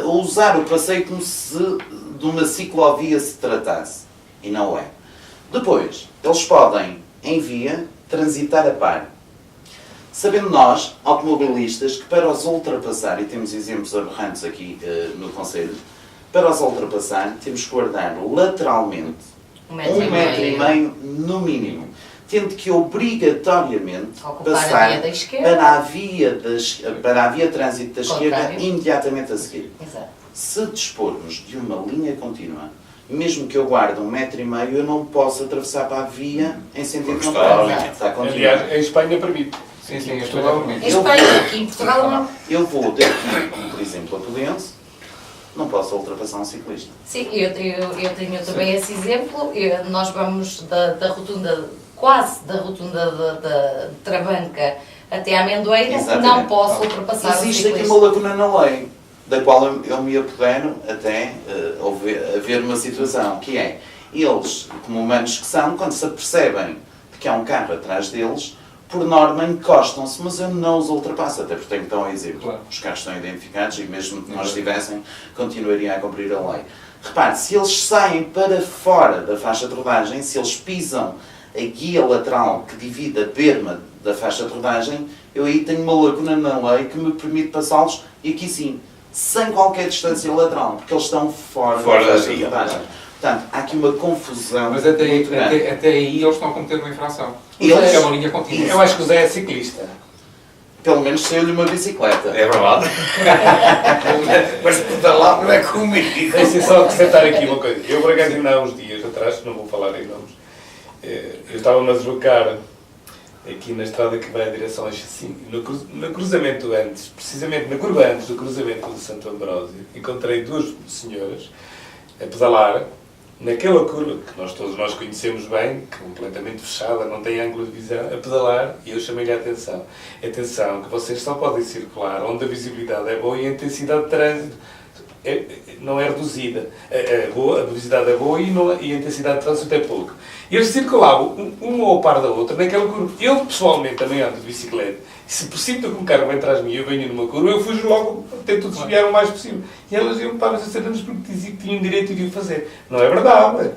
a usar o passeio como se de uma ciclovia se tratasse. E não é. Depois, eles podem, em via, transitar a par. Sabendo nós, automobilistas, que para os ultrapassar, e temos exemplos aberrantes aqui no Conselho, para os ultrapassar temos que guardar lateralmente 1,5 metro no mínimo, tendo que obrigatoriamente Ocupar a passar via da esquerda. para a via trânsito da esquerda Contrário. imediatamente a seguir. Exato. Se dispormos de uma linha contínua, mesmo que eu guarde 1,5 metro, eu não posso atravessar para a via em sentido Porque está à contrário. linha. Está a continuar. Aliás, em Espanha permite. Sim, sim, Em em Portugal Portugal Em Espanha, aqui em Portugal não. Eu vou daqui, por exemplo, a Podense, não posso ultrapassar um ciclista. Sim, eu tenho também esse exemplo. Nós vamos da rotunda, quase da rotunda da Trabanca até à Amendoeira, Exatamente. não posso ultrapassar o Existe aqui ciclista. uma lacuna na lei, da qual eu me apodero até haver uma situação, que é, eles, como humanos que são, quando se apercebem de que há um carro atrás deles, por norma, encostam-se, mas eu não os ultrapasso, até porque tenho que dar um exemplo. Claro. Os carros estão identificados e mesmo que não estivessem, continuariam a cumprir a lei. Repare, se eles saem para fora da faixa de rodagem, se eles pisam a guia lateral que divide a berma da faixa de rodagem, eu aí tenho uma lacuna na lei que me permite passá-los, e aqui sim, sem qualquer distância lateral, porque eles estão fora da faixa de rodagem. Portanto, há aqui uma confusão Mas até muito grande. até aí eles estão a cometer uma infração. Eles- É uma linha contínua. Eu acho que o Zé é ciclista. Pelo menos saiu-lhe uma bicicleta. É verdade. Mas pedalar não é comigo. Deixem só acrescentar aqui uma coisa. Eu, por acaso, ainda há uns dias atrás, não vou falar em nomes, eu estava-me a deslocar aqui na estrada que vai em direção a Chacim, no cruzamento antes, precisamente na curva antes do cruzamento de Santo Ambrósio, encontrei duas senhoras a pedalar naquela curva que todos nós conhecemos bem, completamente fechada, não tem ângulo de visão, a pedalar, e eu chamei-lhe a atenção. Atenção, que vocês só podem circular onde a visibilidade é boa e a intensidade de trânsito não é reduzida. A visibilidade é boa e a intensidade de trânsito é pouca. E eles circulavam uma ao par da outra naquela curva. Eu, pessoalmente, também ando de bicicleta. Se percebo que um carro vem atrás de mim e eu venho numa curva, eu fujo logo, tento desviar o mais possível. E elas iam para as acertas porque diziam que tinham direito de o fazer. Não é verdade.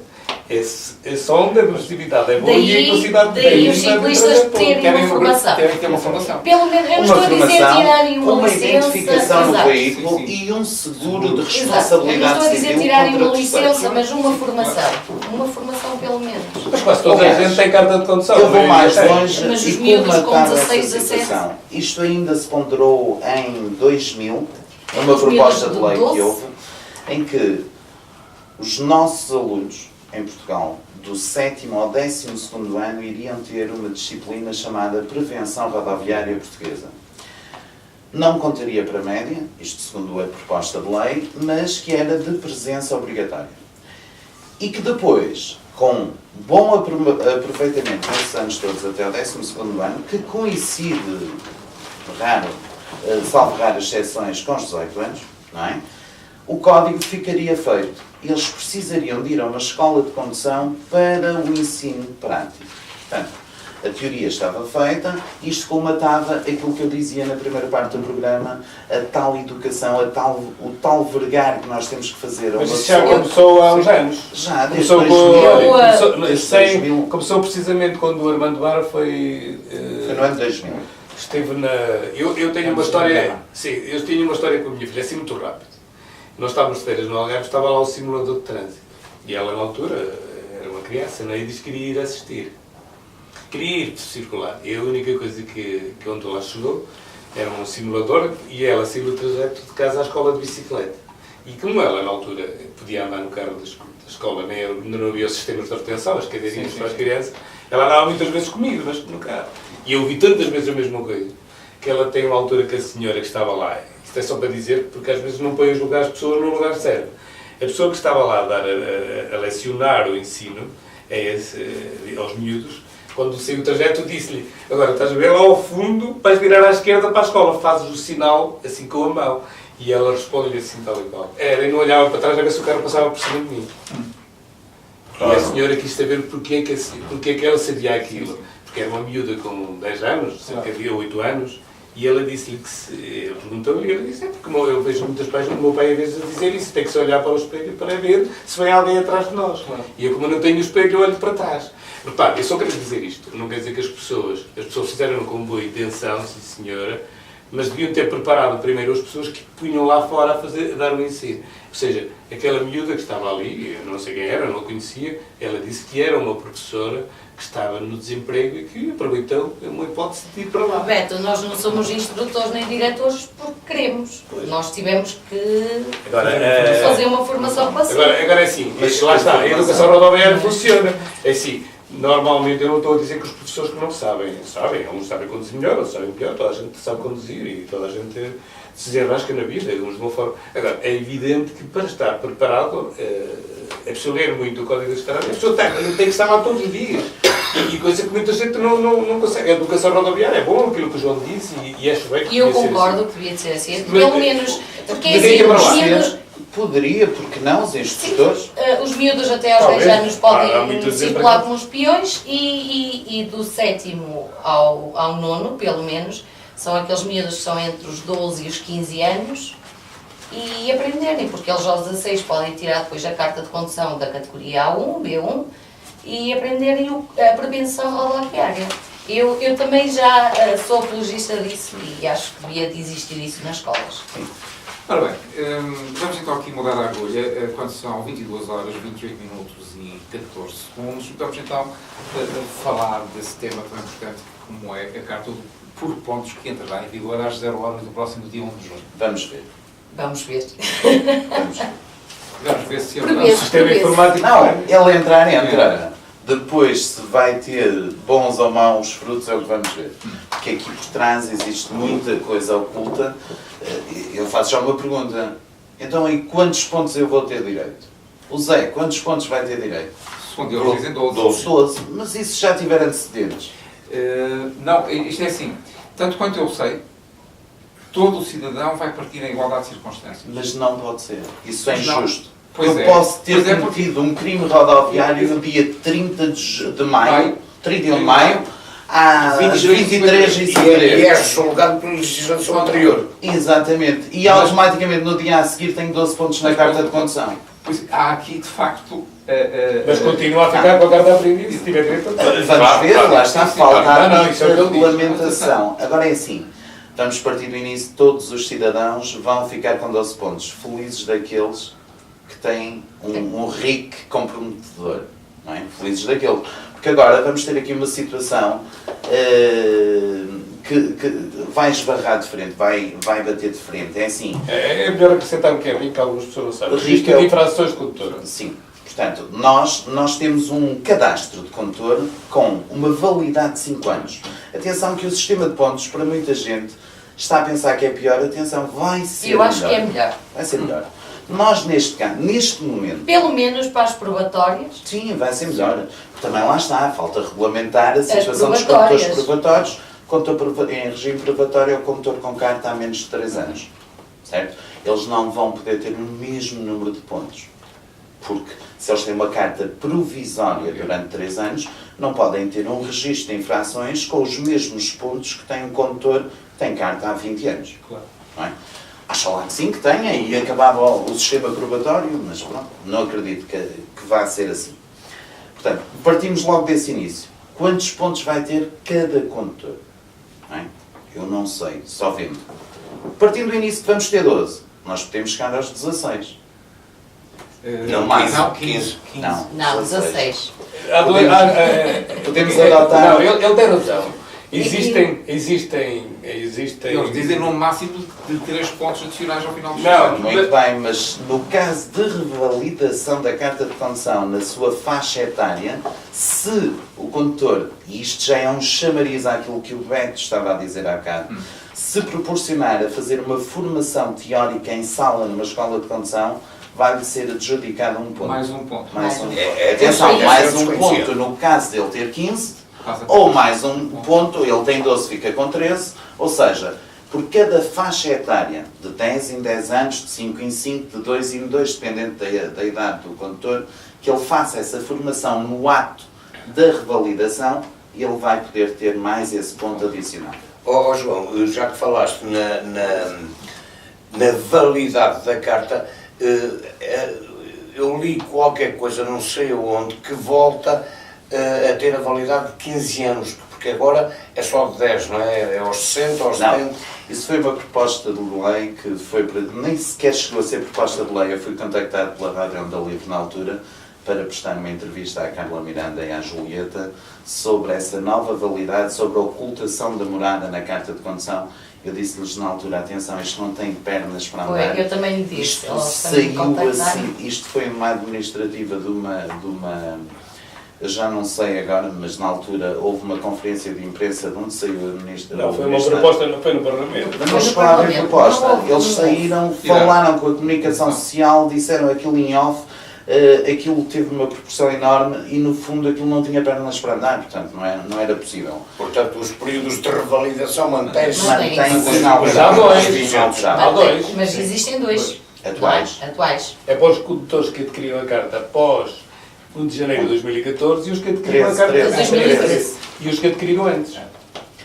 É só onde a velocidade é boa e a intensidade daí os ciclistas terem uma formação. Querem ter uma formação. Pelo menos, eu não Uma estou a dizer formação, tirarem uma uma licença. identificação no Exato. veículo Sim, sim. e um seguro de Exato. Eu não responsabilidade estou a dizer civil tirarem contra uma terceiros. licença, mas uma formação. Uma formação, pelo menos. Mas quase toda a gente tem carta de condução. Eu vou não é? mais Tem. longe Mas os e miúdos com colmatar 16, essa 17. situação. Isto ainda se ponderou em 2000, Os uma proposta miúdos de lei de 12? que houve, em que os nossos alunos em Portugal, do 7º ao 12º ano, iriam ter uma disciplina chamada Prevenção Rodoviária Portuguesa. Não contaria para a média, isto segundo a proposta de lei, mas que era de presença obrigatória. E que depois, com bom aproveitamento nesses anos todos até ao 12º ano, que coincide, salvo raras exceções, com os 18 anos, não é? O código ficaria feito. Eles precisariam de ir a uma escola de condução para o ensino prático. Portanto, a teoria estava feita, isto colmatava aquilo que eu dizia na primeira parte do programa, a tal educação, o tal vergar que nós temos que fazer. Mas isso já começou há uns anos. Já, desde Começou, 2000. começou precisamente quando o Armando Vara foi... Foi no ano 2000. Esteve na... Eu tenho uma história... Sim, eu tenho uma história com a minha filha, assim muito rápido. Nós estávamos de férias no Algarve, estava lá o simulador de trânsito. E ela, na altura, era uma criança, não é? E disse que queria ir assistir. Queria ir circular. E a única coisa que onde lá chegou era um simulador e ela saiu o trajeto de casa à escola de bicicleta. E como ela, na altura, podia andar no carro da escola, não havia os sistemas de retenção, as cadeirinhas para as crianças, ela andava muitas vezes comigo no carro. E eu ouvi tantas vezes a mesma coisa, que ela tem uma altura que a senhora que estava lá, isto é só para dizer, porque às vezes não põe as pessoas no lugar certo. A pessoa que estava lá a lecionar o ensino aos miúdos, quando saiu o trajeto, disse-lhe: agora estás a ver lá ao fundo, vais virar à esquerda para a escola, fazes o sinal assim com a mão. E ela responde-lhe assim, tal e qual. Era, e não olhava para trás a ver se o carro passava por cima de mim. E a senhora quis saber porque é que ela sabia aquilo. Porque era uma miúda com 10 anos, cerca de 8 anos, e ela disse-lhe que perguntou-lhe, e ele disse: porque eu vejo muitas páginas do meu pai às vezes a dizer isso, tem que se olhar para o espelho para ver se vem alguém atrás de nós. E eu, como não tenho o espelho, eu olho para trás. Repare, eu só quero dizer isto, não quer dizer que as pessoas fizeram com boa intenção, sim senhora, mas deviam ter preparado primeiro as pessoas que punham lá fora a dar o ensino. Ou seja, aquela miúda que estava ali, eu não sei quem era, não a conhecia, ela disse que era uma professora que estava no desemprego e que aproveitou uma hipótese de ir para lá. Beto, nós não somos instrutores nem diretores porque queremos. Nós tivemos que fazer uma formação para si. Agora é assim, mas lá está, a educação rodoviária funciona. É assim, normalmente eu não estou a dizer que os professores que não sabem, alguns sabem conduzir melhor, outros sabem pior, toda a gente sabe conduzir e toda a gente se desenrasca na vida, uns de uma forma. Agora, é evidente que para estar preparado, é preciso ler muito o Código de Estrada, a pessoa tem que estar lá todos os dias. E coisa que muita gente não consegue. A educação rodoviária é bom, aquilo que o João disse, e acho bem que E eu devia ser concordo assim. que devia ser assim. Mas, Pelo menos, porque é mas assim, aí os miúdos, Poderia, porque não, os instrutores? Os miúdos até aos Talvez. 10 anos Há podem muitos circular desempregados. como os peões e do 7º ao 9º, pelo menos, são aqueles miúdos que são entre os 12 e os 15 anos e aprenderem, porque eles aos 16 podem tirar depois a carta de condução da categoria A1, B1 e aprenderem a prevenção rodoviária. Eu também já sou apologista disso e acho que devia de existir isso nas escolas. Ora bem, vamos então aqui mudar a agulha, quando são 22 horas, 28 minutos e 14 segundos. Vamos então falar desse tema tão importante como é a Carta por Pontos, que entrará em vigor às 0 horas do próximo dia 1 de junho. Vamos ver. Vamos ver. Vamos ver. Vamos ver se Prevê-se. O sistema informático. Não, ele entrar, entra. Depois, se vai ter bons ou maus frutos, é o que vamos ver. Porque aqui por trás existe muita coisa oculta. Eu faço já uma pergunta. Então, e quantos pontos eu vou ter direito? O Zé, quantos pontos vai ter direito? Segundo eles dizem 12. 12. Mas e se já tiver antecedentes? Não, isto é assim. Tanto quanto eu sei, todo o cidadão vai partir em igualdade de circunstâncias. Mas não pode ser. Isso é Mas não. injusto. Pois Eu é. posso ter Pois é, cometido um crime rodoviário no dia 30 de maio, 31 de maio, às 23 e E 53. és julgado pela legislação anterior. Exatamente. E automaticamente no dia a seguir tenho 12 pontos na carta de condução. Pois há aqui, de facto... Mas continua a ficar com a carta aprendida se tiver direito a Vamos Claro, ver, claro. lá está, Sim, falta claro. Não, a isso é o que ele diz. regulamentação. Agora é assim, vamos partir do início, todos os cidadãos vão ficar com 12 pontos, felizes daqueles que têm um RIC comprometedor, não é? Felizes daquele. Porque agora vamos ter aqui uma situação que vai esbarrar de frente, vai bater de frente. É assim, É melhor acrescentar o que é RIC, que algumas pessoas não sabem. RIC Registro é o- de infrações de condutora. sim. Portanto, nós temos um cadastro de condutor com uma validade de 5 anos. Atenção que o sistema de pontos, para muita gente, está a pensar que é pior. Atenção, vai ser Eu acho melhor. que é melhor. Vai ser melhor. Nós, neste momento, Pelo menos para as probatórias. sim, vai ser melhor. Também lá está, falta regulamentar a situação dos probatórias. condutores probatórios. Condutor em regime probatório é o condutor com carta há menos de 3 anos. Certo? Eles não vão poder ter o mesmo número de pontos. Porque se eles têm uma carta provisória durante 3 anos, não podem ter um registro de infrações com os mesmos pontos que tem um condutor que tem carta há 20 anos. Claro. Não é? Acho lá que sim, que tenha, e acabava o sistema probatório, mas pronto, não acredito que vá ser assim. Portanto, partimos logo desse início. Quantos pontos vai ter cada condutor? Não é? Eu não sei, só vendo. Partindo do início que vamos ter 12, nós podemos chegar aos 16. Não, mais. Não, 15. 15. Não, 16. Podemos adotar- Não, ele tem razão. Existem. Eles dizem no máximo de 3 pontos adicionais ao final dos Não, anos. Muito bem, mas no caso de revalidação da carta de condução na sua faixa etária, se o condutor, e isto já é um chamariz àquilo que o Beto estava a dizer há bocado, se proporcionar a fazer uma formação teórica em sala numa escola de condução, vai-lhe ser adjudicado um ponto. Mais um ponto. Mais um ponto. Atenção, Atenção, mais eu um desconhecia. ponto no caso dele ter 15, Passa ou mais um ponto, ele tem 12, fica com 13, ou seja, por cada faixa etária, de 10 em 10 anos, de 5 em 5, de 2 em 2, dependendo da idade do condutor, que ele faça essa formação no ato da revalidação, ele vai poder ter mais esse ponto adicional. Ó João, já que falaste na validade da carta, eu li qualquer coisa, não sei aonde, que volta a ter a validade de 15 anos, porque agora é só de 10, não é? É aos 60, aos 70. Não, isso foi uma proposta de lei que foi para... Nem sequer chegou a ser proposta de lei. Eu fui contactado pela Rádio Onda Livre na altura para prestar uma entrevista à Carla Miranda e à Julieta sobre essa nova validade, sobre a ocultação da morada na carta de condução. Eu disse-lhes na altura, atenção, isto não tem pernas para andar. Foi, eu também lhe disse. Isto Eles também me saiu contactaram. assim, isto foi uma administrativa de uma eu já não sei agora, mas na altura houve uma conferência de imprensa de onde saiu o ministro. Não, foi uma proposta, não foi no Parlamento. Mas Foi não no falaram em Parlamento. proposta. Não houve, Eles não saíram, Tiraram. falaram com a comunicação social, disseram aquilo em off, aquilo teve uma proporção enorme e no fundo aquilo não tinha pernas para andar, portanto não era possível. Portanto, os períodos de revalidação mantêm-se. Mantém-se. Mantém-se Mas na há dois. vigente já. Há dois. Mas existem dois. Atuais. Atuais. É para os condutores que adquiriram a carta após 1 de janeiro de 2014 e os que adquiriram a carta 2013. e os que adquiriram antes.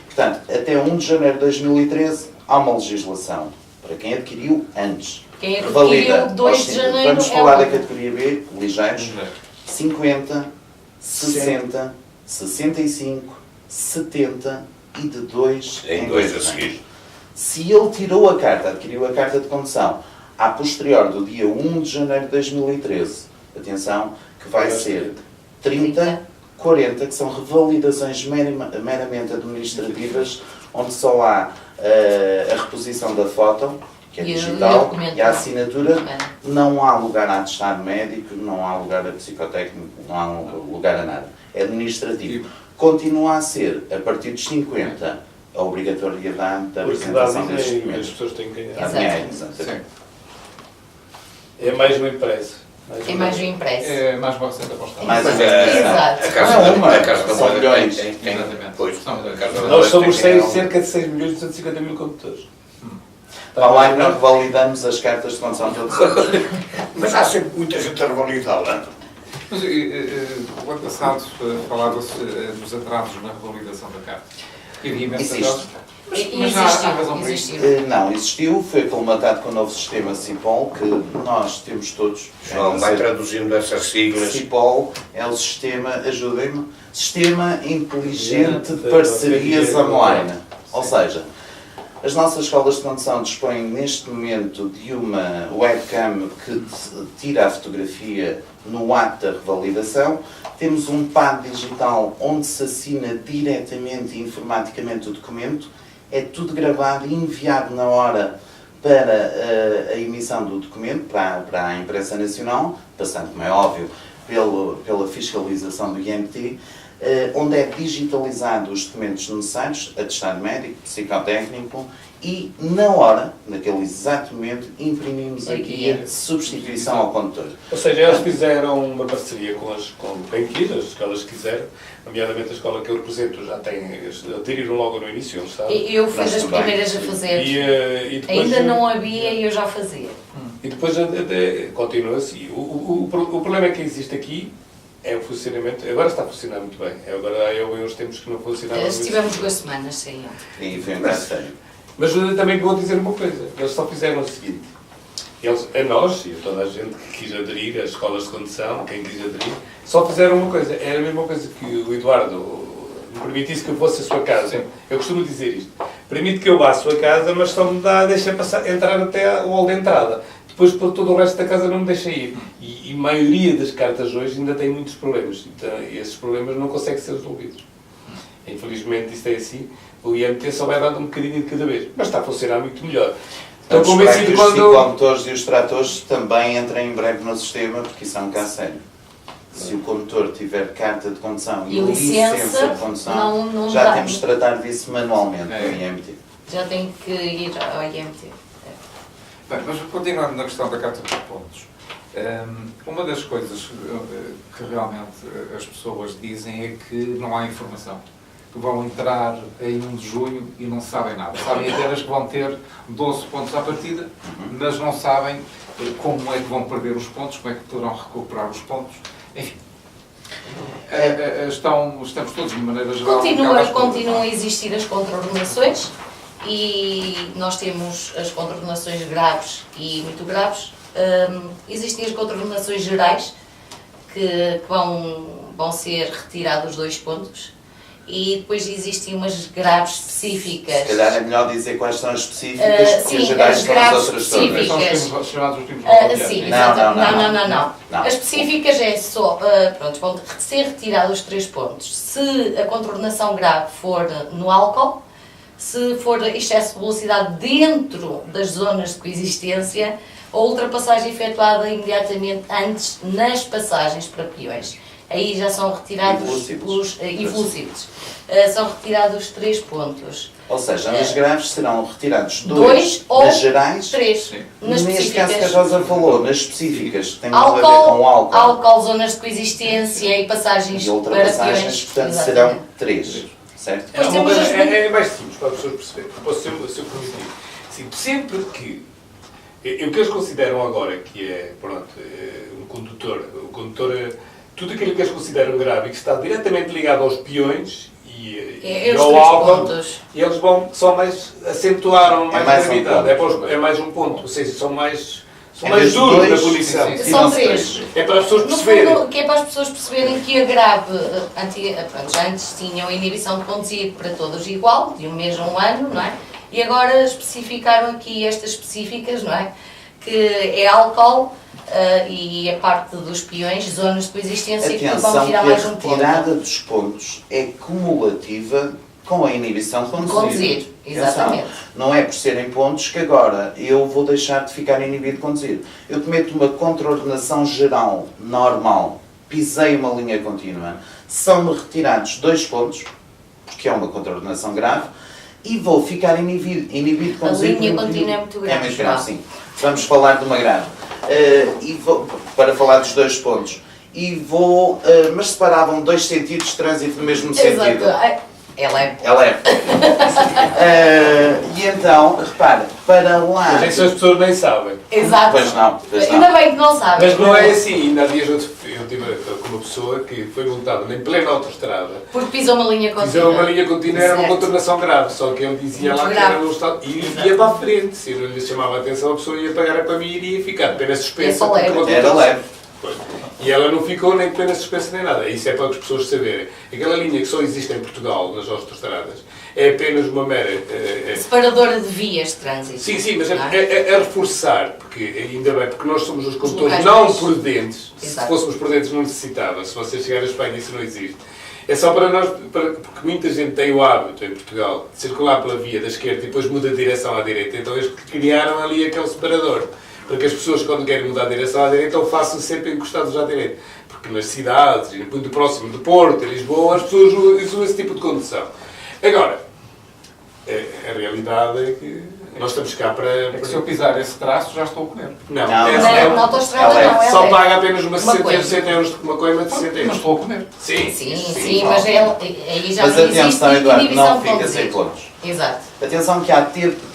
Portanto, até 1 de janeiro de 2013 há uma legislação para quem adquiriu antes. Quem adquiriu Valida 2 aos de 5. janeiro Vamos é falar da outra. categoria B, ligeiros, 50, 60, 65, 70 e de 2 Em 2 a seguir. Se ele tirou a carta, adquiriu a carta de condução, a posterior do dia 1 de janeiro de 2013, atenção, que vai ser 30, 40, que são revalidações meramente administrativas, onde só há a reposição da foto, que é E o digital, documento. e a assinatura. É. Não há lugar a atestado médico, não há lugar a psicotécnico, não há lugar a nada. É administrativo. Continua a ser, a partir dos 50, a obrigatoriedade da Porque dá apresentação destes dinheiro e as documentos. pessoas têm que ganhar. Dá dinheiro, exatamente. É mais um impresso. É mais um impresso. É mais uma receita para o Estado. Mais Mas uma Exato. a Casa Não é da uma, a Casa da são Moeda milhões. tem- Exatamente. Pois, São a Casa da Nós Moeda somos tem- cerca de 6 milhões e 250 mil condutores. Para lá que nós revalidamos as cartas de condução todos os anos. Mas há sempre muita gente a revalidá-la. Mas o ano passado falava-se dos atrasos na revalidação da carta. E havia imensos Existe. atrasos. Mas há razão para isso. Existiu. Não, existiu, foi aclimatado com o novo sistema CIPOL, que nós temos todos. João, vai traduzindo essas siglas. CIPOL é o sistema, ajudem-me, Sistema Inteligente de Parcerias Online. Ou seja, as nossas escolas de condução dispõem neste momento de uma webcam que tira a fotografia no ato da revalidação. Temos um pad digital onde se assina diretamente e informaticamente o documento. É tudo gravado e enviado na hora para a emissão do documento, para a imprensa nacional, passando, como é óbvio, pela fiscalização do IMT, onde é digitalizado os documentos necessários, atestado médico, psicotécnico, e na hora, naquele exato momento, imprimimos aqui a substituição ao condutor. Ou seja, eles fizeram uma parceria com quem quis, as escolas que quiseram, nomeadamente a escola que eu represento já tem, aderiram logo no início, eles sabem. Eu fui Nós das também. primeiras a fazer. E depois, Ainda não havia e eu já fazia. E depois continua assim. O problema é que existe aqui é o funcionamento. Agora está a funcionar muito bem. Agora há uns tempos que não funcionava muito. Estivemos 2 semanas sem ele. E foi um bocado sério. Mas também vou dizer uma coisa. Eles só fizeram o seguinte. Eles, a nós, e a toda a gente que quis aderir, as escolas de condução, quem quis aderir, só fizeram uma coisa. Era a mesma coisa que o Eduardo me permitisse que eu fosse à sua casa. Sim. Eu costumo dizer isto. Permite que eu vá à sua casa, mas só me deixa entrar até o hall de entrada. Depois, por todo o resto da casa, não me deixa ir. E a maioria das cartas hoje ainda tem muitos problemas. Então, e esses problemas não conseguem ser resolvidos. Infelizmente, isto é assim. O IMT só vai dando um bocadinho de cada vez. Mas está a funcionar muito melhor. Estou Vamos esperar convencido que os quando... ciclomotores e os tratores também entrem em breve no sistema, porque isso é um caso sério. Se o condutor tiver carta de condução e E licença, de condução, não já dá. temos de tratar disso manualmente no IMT. Já tenho que ir ao IMT. Bem, mas continuando na questão da carta de pontos, uma das coisas que realmente as pessoas dizem é que não há informação. Que vão entrar em 1 de junho e não sabem nada. Sabem apenas que vão ter 12 pontos à partida, mas não sabem como é que vão perder os pontos, como é que poderão recuperar os pontos. Enfim, estamos todos, de maneira geral... Continuam a existir as contraordenações e nós temos as contraordenações graves e muito graves. Existem as contraordenações gerais que vão ser retirados 2 pontos. E depois existem umas graves específicas. Se calhar é melhor dizer quais são as específicas, porque sim, as gerais as são as graves outras todas. específicas. São os chamados últimos Sim, Não, exatamente. não. As específicas é só, pronto, vão ser retirados os 3 pontos. Se a contraordenação grave for no álcool, se for excesso de velocidade dentro das zonas de coexistência, ou ultrapassagem efetuada imediatamente antes nas passagens para peões. Aí já são retirados os velocidades. São retirados 3 pontos. Ou seja, nas graves serão retirados 2, 2 ou nas gerais, 3 nas neste caso que a específicas. Rosa falou, nas específicas, que têm a ver com álcool álcool, zonas de coexistência e passagens e para ultrapassagens, peões. portanto Exatamente. serão 3, certo? Depois uma temos coisa- as- é mais simples para as pessoas perceberem. Se eu permitir. Sim, sempre que O que eles consideram agora que é, pronto, um condutor, tudo aquilo que eles consideram grave e que está diretamente ligado aos peões e ao álcool, e eles só mais acentuaram mais a gravidade. É mais um ponto, ou seja, são mais duros na punição. São 3. É para as pessoas No perceberem. fundo, que é para as pessoas perceberem que a grave, já antes tinham a inibição de conduzir para todos igual, de um mês a um ano, não é? E agora especificaram aqui estas específicas, não é? Que é álcool e a parte dos peões, zonas de coexistência, que vão tirar mais um ponto. A retirada dos pontos é cumulativa com a inibição de conduzir. Exatamente. Não é por serem pontos que agora eu vou deixar de ficar inibido de conduzir. Eu cometo uma contraordenação geral, normal, pisei uma linha contínua, são-me retirados 2 pontos, porque é uma contraordenação grave, e vou ficar inibido de conduzir. A linha contínua é muito grave. É muito grave, sim. Vamos falar de uma grave. Para falar dos 2 pontos. Mas separavam 2 sentidos de trânsito no mesmo sentido. Exato. Ela é. E então, repara, para lá... Mas isso as pessoas nem sabem. Exato. Pois não. Ainda bem que não sabem. Mas não é assim. Ainda há dias eu estive com uma pessoa que foi multada em plena autoestrada. Porque pisou uma linha contínua. Pisou uma linha contínua, era uma Certo. contornação grave. Só que ele dizia Muito lá que grave. era no estado. E ia para a frente. Se eu não lhe chamava a atenção, a pessoa ia pagar a mim e iria ficar de pena suspensa. Essa leve. porque Era leve. Pois. E ela não ficou nem de pena suspensa nem nada. Isso é para as pessoas saberem. Aquela linha que só existe em Portugal, nas autoestradas, é apenas uma mera... Separadora de vias de trânsito. Sim, mas não é? é reforçar, porque ainda bem, porque nós somos os condutores locais não mais- prudentes. Exato. Se fôssemos prudentes não necessitava. Se vocês chegarem à Espanha isso não existe. É só para nós, porque muita gente tem o hábito em Portugal de circular pela via da esquerda e depois muda de direção à direita. Então eles criaram ali aquele separador. Porque as pessoas, quando querem mudar de direção à direita, o façam sempre encostados à direita. Porque nas cidades, muito próximo de Porto, em Lisboa, as pessoas usam esse tipo de condução. Agora, a realidade é que nós estamos cá para... É que se eu pisar esse traço, já estou a comer. Não, Na autoestrada não, só é paga apenas uma 60 coisa. euros de uma coima de 60 Mas euros. estou a comer. Sim, mas aí já Mas não existe atenção, Eduardo, inibição não de fica conduzir. sem pontos. Exato. Atenção que há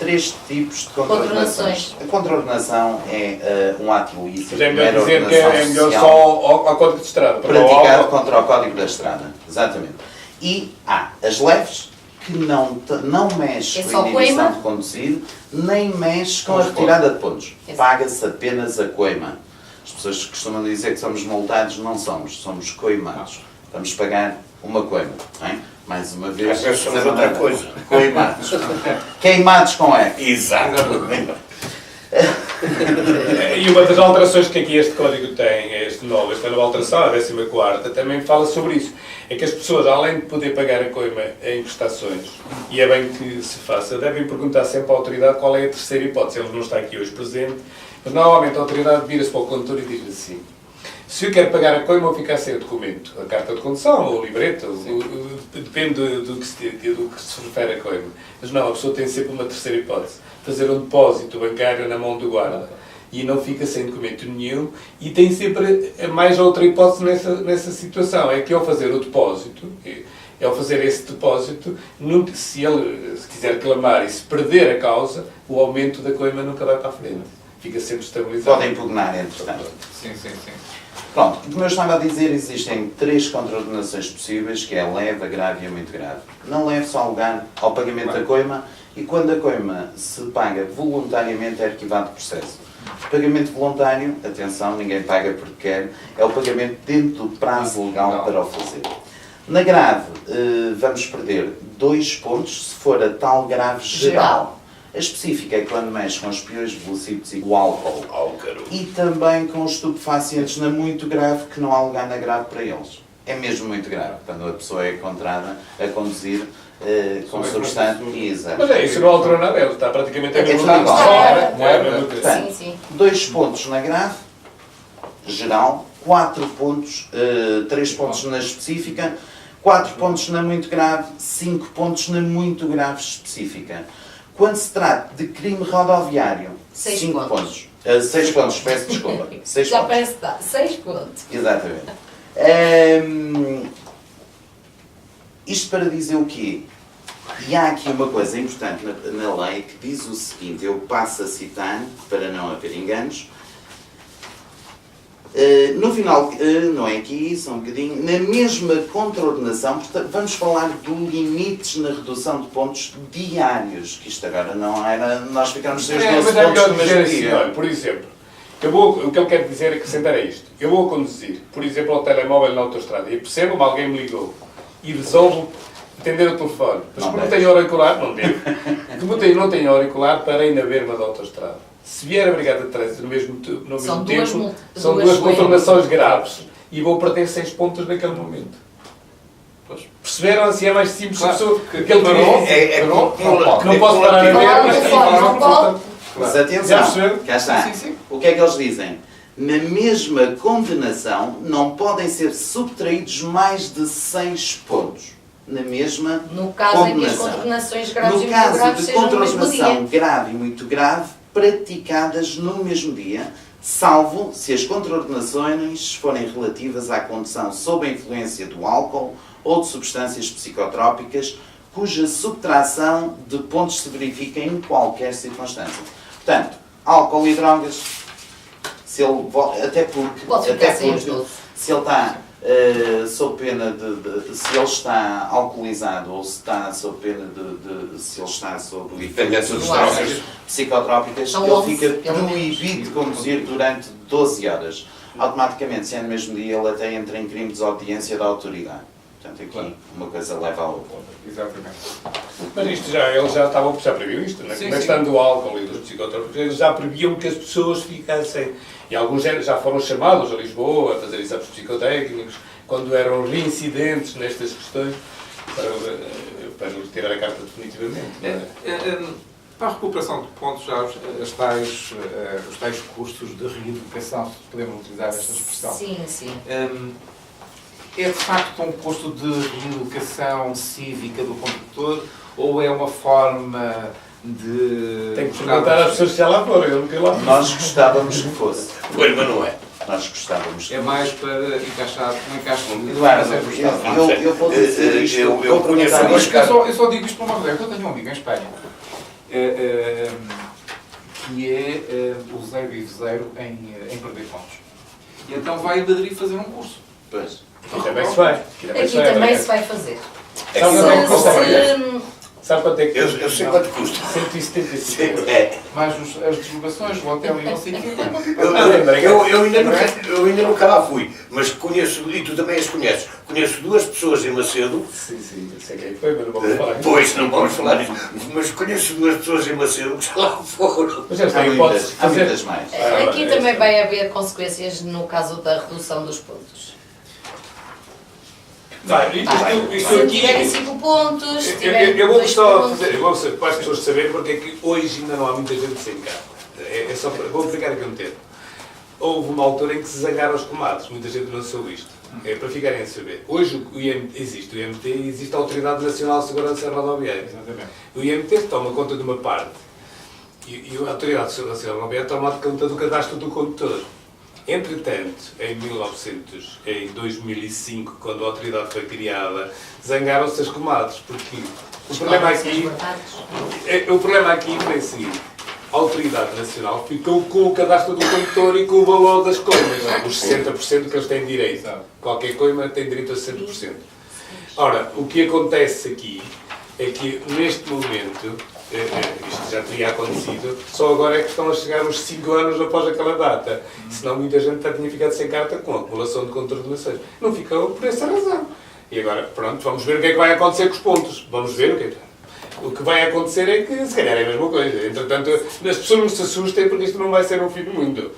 3 tipos de contraordenações. Contraordenações. A contraordenação é um ato ilícito, Mas é melhor mera dizer que é ordenação melhor social, só ao código de estrada. para o praticado álcool. contra o Código da Estrada. Exatamente. E há as leves, que não mexe É com só a inibição coima? de conduzir, nem mexe com a Os retirada de pontos. Exato. Paga-se apenas a coima. As pessoas costumam dizer que somos multados, não somos coimados. Vamos pagar uma coima. Não é? Mais uma vez, Às vezes somos outra coisa. Coimados. Queimados com F. Exato. E uma das alterações que aqui este código tem, esta nova alteração, a 14ª, também fala sobre isso. É que as pessoas, além de poder pagar a coima em prestações, e é bem que se faça, devem perguntar sempre à autoridade qual é a terceira hipótese. Ele não está aqui hoje presente, mas normalmente a autoridade vira-se para o condutor e diz assim: se eu quero pagar a coima ou ficar sem o documento, a carta de condução ou o libreta, depende do que se refere a coima. Mas não, a pessoa tem sempre uma terceira hipótese: fazer um depósito bancário na mão do guarda. E não fica sem documento nenhum, e tem sempre mais outra hipótese nessa situação, é que ao fazer o depósito, ao fazer esse depósito, se ele quiser clamar e se perder a causa, o aumento da coima nunca vai para a frente. Fica sempre estabilizado. Podem impugnar, entretanto. Sim. Pronto, como eu estava a dizer, existem 3 contraordenações possíveis, que é a leve, a grave e a muito grave. Não leve só lugar ao pagamento da coima, e quando a coima se paga voluntariamente é arquivado o processo. Pagamento voluntário, atenção, ninguém paga porque quer, é o pagamento dentro do prazo legal para o fazer. Na grave, vamos perder 2 pontos se for a tal grave geral. A específica é quando mexe com os peões, velocípedos e o álcool. E também com os estupefacientes na muito grave, que não há lugar na grave para eles. É mesmo muito grave, quando a pessoa é encontrada a conduzir com substância. Exato. Mas isso não altera nada, ele está praticamente a É mesma tudo igual. coisa. Não é a mesma coisa. Portanto, Sim. 2 pontos na grave, geral, 4 pontos, 3 pontos na específica, 4 pontos na muito grave, 5 pontos na muito grave específica. Quando se trata de crime rodoviário, 6 5 pontos. pontos. 6 pontos, peço desculpa. 6 Já pontos. parece que dá 6 pontos. Exatamente. Isto para dizer o quê? E há aqui uma coisa importante na lei que diz o seguinte, eu passo a citar, para não haver enganos, no final, não é aqui, só um bocadinho, na mesma contraordenação, portanto, vamos falar de limites na redução de pontos diários, que isto agora não era, nós ficamos sem os 12 mas é pontos melhor no dizer mesmo assim, dia. olha, por exemplo, o que ele quer dizer é que acrescentar é isto. Eu vou conduzir, por exemplo, ao telemóvel na autoestrada e percebo-me, alguém me ligou e resolvo atender o telefone. Mas Não como não deves. tenho auricular, não devo. Como não tenho auricular, parei na berma da autoestrada. Se vier a brigada de trânsito no mesmo São tempo, duas são duas duas contornações graves e vou perder 6 pontos naquele momento. Perceberam? Assim é mais simples. Claro. A pessoa que ele Parou. que não posso parar a ver, mas Não pode. Mas Já atenção, perceberam? cá está. Sim, sim. O que é que eles dizem? Na mesma condenação não podem ser subtraídos mais de 6 pontos. Na mesma No caso em que as condenação. condenações graves e No muito caso graves de sejam no mesmo contraordenação dia. grave e muito grave, praticadas no mesmo dia, salvo se as contraordenações forem relativas à condução sob a influência do álcool ou de substâncias psicotrópicas, cuja subtração de pontos se verifica em qualquer circunstância. Portanto, álcool e drogas, se ele, até porque, Pode ficar sem os 12. se ele está sob pena se ele está alcoolizado ou se está sob pena se ele está sob Dependência dos Claro. drogas. psicotrópicas, São ele 11, fica pelo menos. proibido de conduzir durante 12 horas. Automaticamente, se é no mesmo dia, ele até entra em crime de desobediência da autoridade. Portanto, aqui Claro. uma coisa leva à outra. Exatamente. Mas isto eles já previam isto, não é? Sim, Como é sim. questão do álcool e dos psicotrópicos, eles já previam que as pessoas ficassem. E alguns já foram chamados a Lisboa a fazer exames psicotécnicos, quando eram reincidentes nestas questões, para retirar a carta definitivamente. Não é? Para a recuperação de pontos, já os tais custos de reeducação, se podemos utilizar esta expressão. Sim, sim. É de facto um custo de reeducação cívica do condutor ou é uma forma de... Tem que perguntar às pessoas que já lá foram, eu nunca lá fui. Nós gostávamos que fosse. Pois, mas não é. Nós gostávamos. É mais para encaixar, não encaixa Eduardo, eu vou dizer isto. Eu vou conheço perguntar dois isto. casos. Eu só digo isto por uma razão. Eu tenho um amigo em Espanha que é useiro e veseiro em perder pontos. E então vai a Madrid fazer um curso. Pois. Aqui também se vai. Aqui Aqui também se vai fazer. Sabe quanto é que custa, Maria? Se- Sabe quanto é que Eu sei quanto custa. 175 euros. É. Mais as deslocações, o hotel e não sei o quê. Eu ainda nunca lá fui, mas conheço, e tu também as conheces, conheço 2 pessoas em Macedo, Sim, eu sei quem foi, mas não vamos falar. pois não vamos falar disso, mas conheço 2 pessoas em Macedo que já lá foram. Mas eles Há têm hipótese de muitas, há fazer. muitas mais. Aqui é também isso. vai haver consequências no caso da redução dos pontos. Vai, isto Se aqui. tiverem 5 pontos, se tiverem Eu vou 2 só pontos. fazer, para as pessoas saberem porque é que hoje ainda não há muita gente sem carta. É só para, vou explicar aqui um termo. Houve uma altura em que se zangaram os comadres, muita gente não soube isto. É para ficarem a saber. Hoje existe o IMT e existe a Autoridade Nacional de Segurança Rodoviária. Exatamente. O IMT toma conta de uma parte e a Autoridade de Segurança Rodoviária toma conta do cadastro do condutor. Entretanto, em 2005, quando a autoridade foi criada, zangaram-se as comadres, porque o problema aqui foi o seguinte: a autoridade nacional ficou com o cadastro do condutor e com o valor das coimas, os 60% que eles têm direito. Qualquer coima tem direito a 60%. Ora, o que acontece aqui é que, neste momento, isto já teria acontecido, só agora é que estão a chegar os 5 anos após aquela data. Senão muita gente já tinha ficado sem carta com a acumulação de contraordenações. Não ficou por essa razão. E agora, pronto, vamos ver o que é que vai acontecer com os pontos. Vamos ver o que é que... O que vai acontecer é que, se calhar, é a mesma coisa. Entretanto, as pessoas não se assustem porque isto não vai ser um fim do mundo.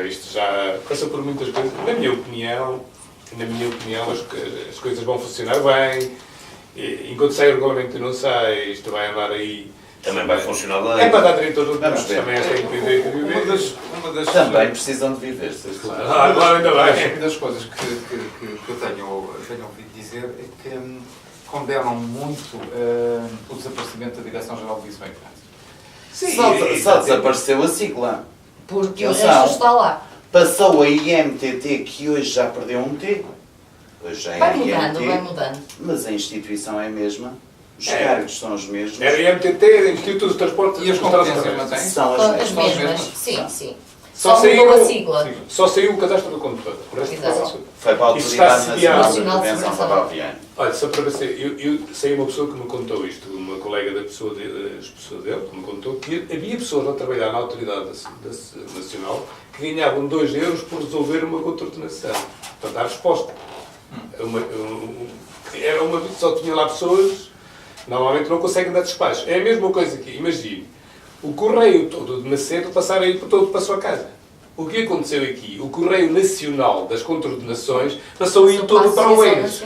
Isto já passou por muitas coisas. Na minha opinião, as coisas vão funcionar bem. Enquanto sai o regulamento, não sai, isto vai andar aí. Também vai funcionar bem. É para dar direito aos outros, Vamos ver. também esta tem direito de viver. Uma das Também precisam de viver. Vocês Agora ainda vai. Uma das coisas que eu tenho ouvido dizer é que condenam muito o desaparecimento da Direção-Geral de Visão e Trânsito. Só desapareceu a sigla. Porque o Atenção. resto está lá. Passou a IMTT, que hoje já perdeu um T. Hoje já é Vai mudando, IMT, vai mudando. mas a instituição é a mesma. Os cargos são os mesmos. Era IMTT, Instituto de Transporte E as competências mantêm-se? São as As mesmas. mesmas, sim, sim. Só mudou a saiu, sigla. só saiu o cadastro do condutor. O resto Exato. Foi para a Isso está Autoridade sediado. Nacional de Prevenção Nacional de Rodoviária. Olha, só para ver, eu sei uma pessoa que me contou isto, uma colega da pessoa dele, que me contou que havia pessoas a trabalhar na Autoridade Nacional que ganhavam 2 euros por resolver uma contraordenação. Portanto, a resposta. Só tinha lá pessoas, normalmente não conseguem dar despacho. É a mesma coisa que, imagine, o correio todo de Macedo passar aí todo para a sua casa. O que aconteceu aqui? O Correio Nacional das Contraordenações passou aí todo para o ex.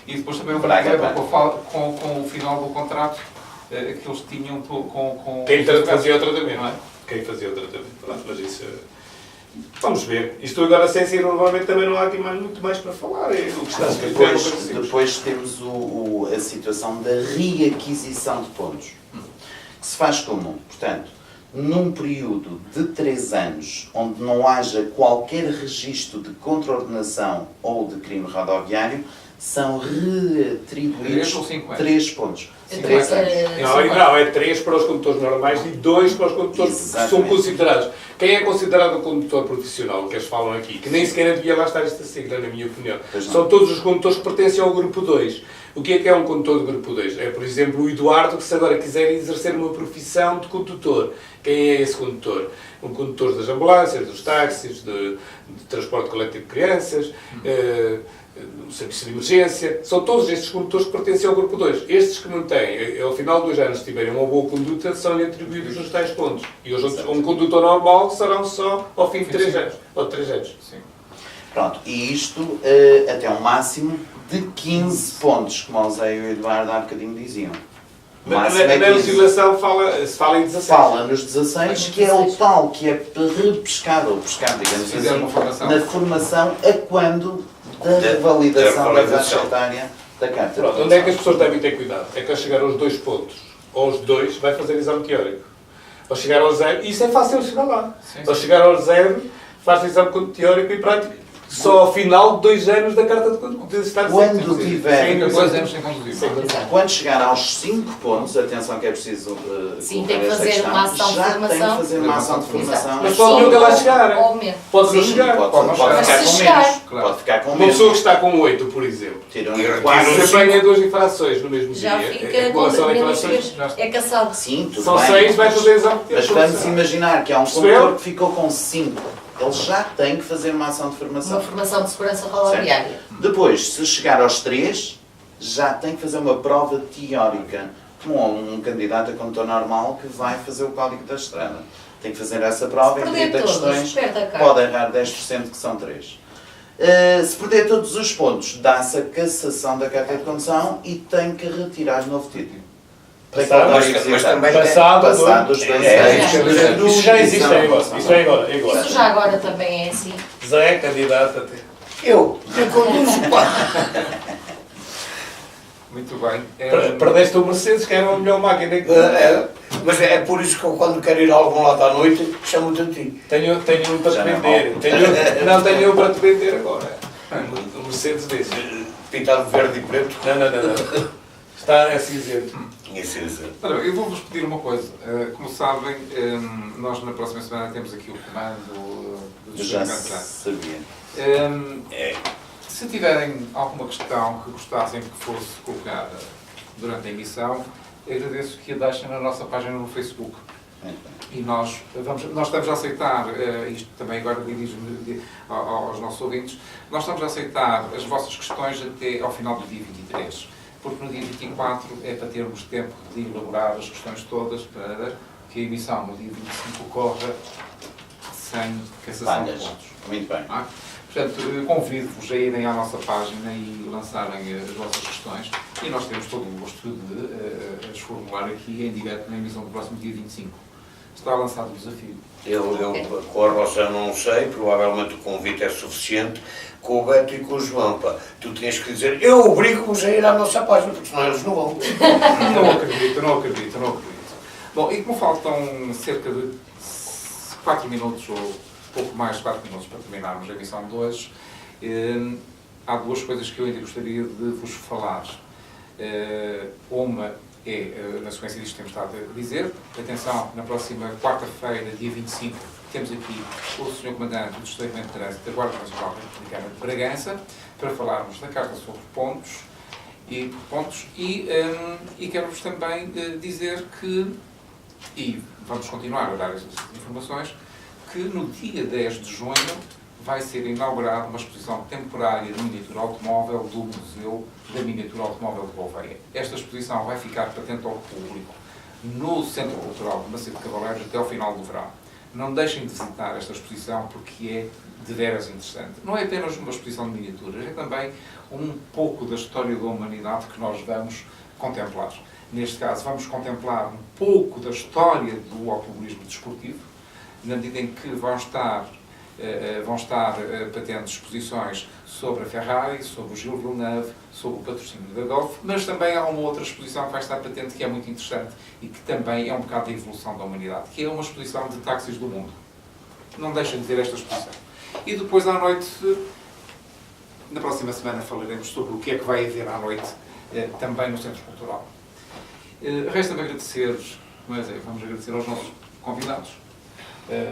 E depois também houve Braga, problema com o final do contrato que eles tinham com Quem fazia o tratamento. Não é? Quem fazia o tratamento. Pronto, mas isso... Vamos ver. Isto agora sem ser normalmente também não há aqui muito mais para falar. É o que está escrito. Depois temos a situação da reaquisição de pontos. Que se faz como? Portanto, num período de 3 anos, onde não haja qualquer registro de contraordenação ou de crime rodoviário, são reatribuídos 3 ou 5 anos? 3 pontos. 5 3 anos. anos. Não, é 3 para os condutores normais e 2 para os condutores que são Exatamente. considerados. Quem é considerado um condutor profissional, que eles falam aqui, que nem sequer devia lá estar esta sigla, na minha opinião, Pois não. são todos os condutores que pertencem ao grupo 2. O que é um condutor do grupo 2? É, por exemplo, o Eduardo, que se agora quiser exercer uma profissão de condutor. Quem é esse condutor? Um condutor das ambulâncias, dos táxis, de transporte coletivo de crianças, do serviço de emergência. São todos estes condutores que pertencem ao grupo 2. Estes que não têm, ao final de 2 anos, se tiverem uma boa conduta, são-lhe atribuídos os tais pontos. E os outros, um condutor normal, serão só ao fim de 3 anos. Ou 3 anos. Sim. Pronto, e isto até um máximo de 15 pontos, como o Zé e o Eduardo há bocadinho diziam. O Na máximo é 15. legislação se fala em 16. Fala nos 16, que é o tal que é repescado, ou pescado, digamos Se fizer uma assim, formação. na formação a quando da revalidação da faixa etária da carta. Pronto, onde é que as pessoas devem ter cuidado? É que ao chegar aos 2 pontos, ou aos 2, vai fazer exame teórico. Ao chegar ao 0, isso é fácil de chegar lá. Sim, Ao sim. chegar ao 0, faz exame teórico e prático. Só ao final de 2 anos da carta de estar Quando tiver- Ainda 2 anos sem conduzir. Quando chegar aos 5 pontos, atenção que é preciso Sim, colocar tem que esta fazer questão, uma ação de já tem formação. que fazer uma ação de formação. Mas pode nunca lá chegar. Ou menos. Pode não Sim, chegar. pode não ficar chegar. com Se menos. chegar. Claro. Pode ficar com Uma menos. pessoa que está com 8, por exemplo, Tiram E quase se apanha 2 infrações no mesmo Já dia, fica a acumulação de menos infrações, 3. É caçado. Sim, tudo são bem. 6, vai fazer exame Mas teórico. vamos imaginar que há um Percebeu? condutor que ficou com 5. Ele já tem que fazer uma ação de formação. Uma formação de segurança rodoviária. Depois, se chegar aos 3, já tem que fazer uma prova teórica, como um candidato a condutor normal que vai fazer o código da estrada. Tem que fazer essa prova Se em perder 30 todos, questões, perde a carta. pode errar 10%, que são 3. Se perder todos os pontos, dá-se a cassação da carta de condução e tem que retirar novo título. Tem que Passado, voltar a mas visitar. também Passado os 2 anos. Isso já existe agora. Isso é agora. Isso já agora também é assim. Zé, candidato até. Eu conduzo, pá. Muito bem. Perdeste o Mercedes, que era a melhor máquina que... Mas é por isso que eu, quando quero ir a algum lado à noite, chamo-te a ti. Tenho um para te Já não vender. Tenho um para te vender agora. Um Mercedes desse. Pintado verde e preto. Não. Está a cinzento. Tinha sido assim. Olha, eu vou-vos pedir uma coisa. Como sabem, nós na próxima semana temos aqui o comando do Já Descarregado. sabia. Se tiverem alguma questão que gostassem que fosse colocada durante a emissão, agradeço que a deixem na nossa página no Facebook. E nós estamos a aceitar, isto também agora dirijo-me aos nossos ouvintes, nós estamos a aceitar as vossas questões até ao final do dia 23. Porque no dia 24 é para termos tempo de elaborar as questões todas para que a emissão no dia 25 ocorra sem cassação de Falhas. pontos. Muito bem. Não é? Portanto, convido-vos a irem à nossa página e lançarem as vossas questões e nós temos todo o gosto de as formular aqui em direto na emissão do próximo dia 25. Está lançado o desafio. Eu com a Roça não sei, provavelmente o convite é suficiente. Com o Beto e com o João, pá, tu tinhas que dizer, eu obrigo-vos a ir à nossa página, porque senão eles não vão. Não acredito. Bom, e como faltam cerca de 4 minutos, ou pouco mais de 4 minutos para terminarmos a emissão de hoje, há 2 coisas que eu ainda gostaria de vos falar. Uma na sequência disto que temos estado a dizer, atenção, na próxima quarta-feira, dia 25, temos aqui o Sr. Comandante do Destacamento de Trânsito da Guarda Nacional Republicana de Bragança, para falarmos da Carta sobre pontos, e quero-vos também dizer que, e vamos continuar a dar estas informações, que no dia 10 de junho vai ser inaugurada uma exposição temporária de miniatura automóvel do Museu da Miniatura Automóvel de Gouveia. Esta exposição vai ficar patente ao público no Centro Cultural de Macedo de Cavaleiros até ao final do verão. Não deixem de visitar esta exposição porque é de veras interessante. Não é apenas uma exposição de miniaturas, é também um pouco da história da humanidade que nós vamos contemplar. Neste caso, vamos contemplar um pouco da história do automobilismo desportivo, na medida em que vão estar patentes exposições sobre a Ferrari, sobre o Gilles Villeneuve, sobre o patrocínio da Golf, mas também há uma outra exposição que vai estar patente que é muito interessante e que também é um bocado da evolução da humanidade, que é uma exposição de táxis do mundo. Não deixem de ver esta exposição. E depois à noite, na próxima semana, falaremos sobre o que é que vai haver à noite também no Centro Cultural. Resta-me agradecer, vamos agradecer aos nossos convidados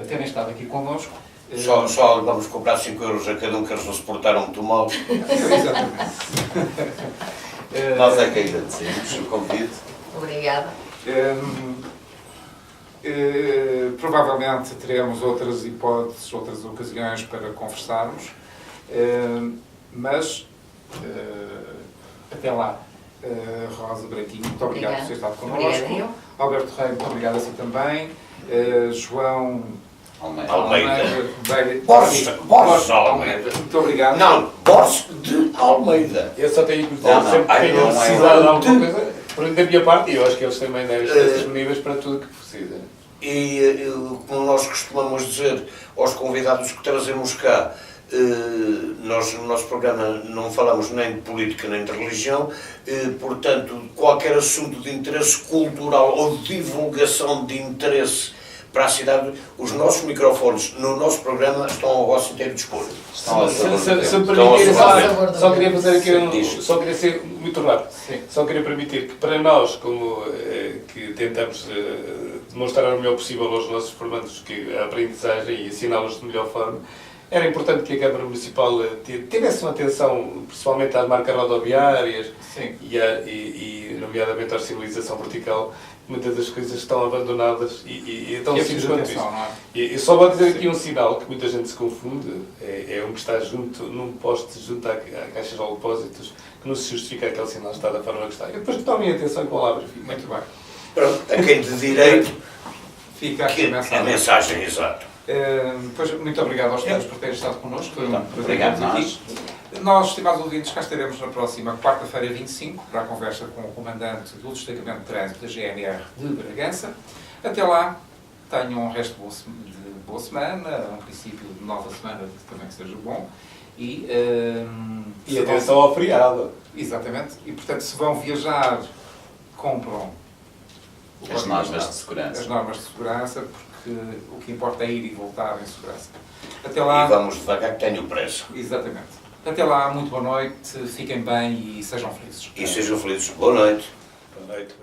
terem estado aqui connosco. Só vamos comprar 5 euros a cada um que eles não se portaram muito mal. Exatamente. Nós é que agradecemos o convite. Obrigada. Provavelmente teremos outras hipóteses, outras ocasiões para conversarmos, mas até lá, Rosa Branquinho, muito obrigado por ter estado connosco. Alberto Rei, muito obrigado a si também. João Almeida. Borges Almeida, muito obrigado. Não, Borges de Almeida. Eu só tenho que dizer sempre que tenham necessidade de alguma coisa, por da minha parte, e eu acho que eles também devem estar disponíveis para tudo o que precisem. E como nós costumamos dizer aos convidados que trazemos cá, nós no nosso programa não falamos nem de política nem de religião, portanto, qualquer assunto de interesse cultural ou de divulgação de interesse para a cidade, os nossos microfones no nosso programa estão ao vosso inteiro dispor. Se me permitir, só queria fazer aqui só queria ser muito rápido. Sim. Só queria permitir que para nós, como que tentamos demonstrar o melhor possível aos nossos formandos que a aprendizagem e ensiná-los de melhor forma, era importante que a Câmara Municipal tivesse uma atenção, principalmente às marcas rodoviárias e nomeadamente à sinalização vertical. Muitas das coisas estão abandonadas e estão simples quanto isso. E só vou dizer aqui um sinal que muita gente se confunde, é um que está junto, num poste junto à caixa de depósitos, que não se justifica aquele sinal estar da forma que está. E depois que tomem atenção com palavras. Muito bem. Pronto, a quem de direito, Fica aqui a mensagem, exato. Pois, muito obrigado aos senhores por terem estado connosco. Foi um prazer Obrigado, termos aqui. Nós, estimados ouvintes, cá estaremos na próxima quarta-feira, 25, para a conversa com o comandante do Destacamento de Trânsito da GNR de Bragança. Até lá, tenham um resto de boa semana, um princípio de nova semana que também seja bom. E atenção ao feriado. Exatamente. E, portanto, se vão viajar, compram As normas de segurança. As normas de segurança, porque o que importa é ir e voltar em segurança. Até lá. E vamos devagar que tenho pressa. Exatamente. Até lá, muito boa noite, fiquem bem e sejam felizes. E sejam felizes. Boa noite. Boa noite.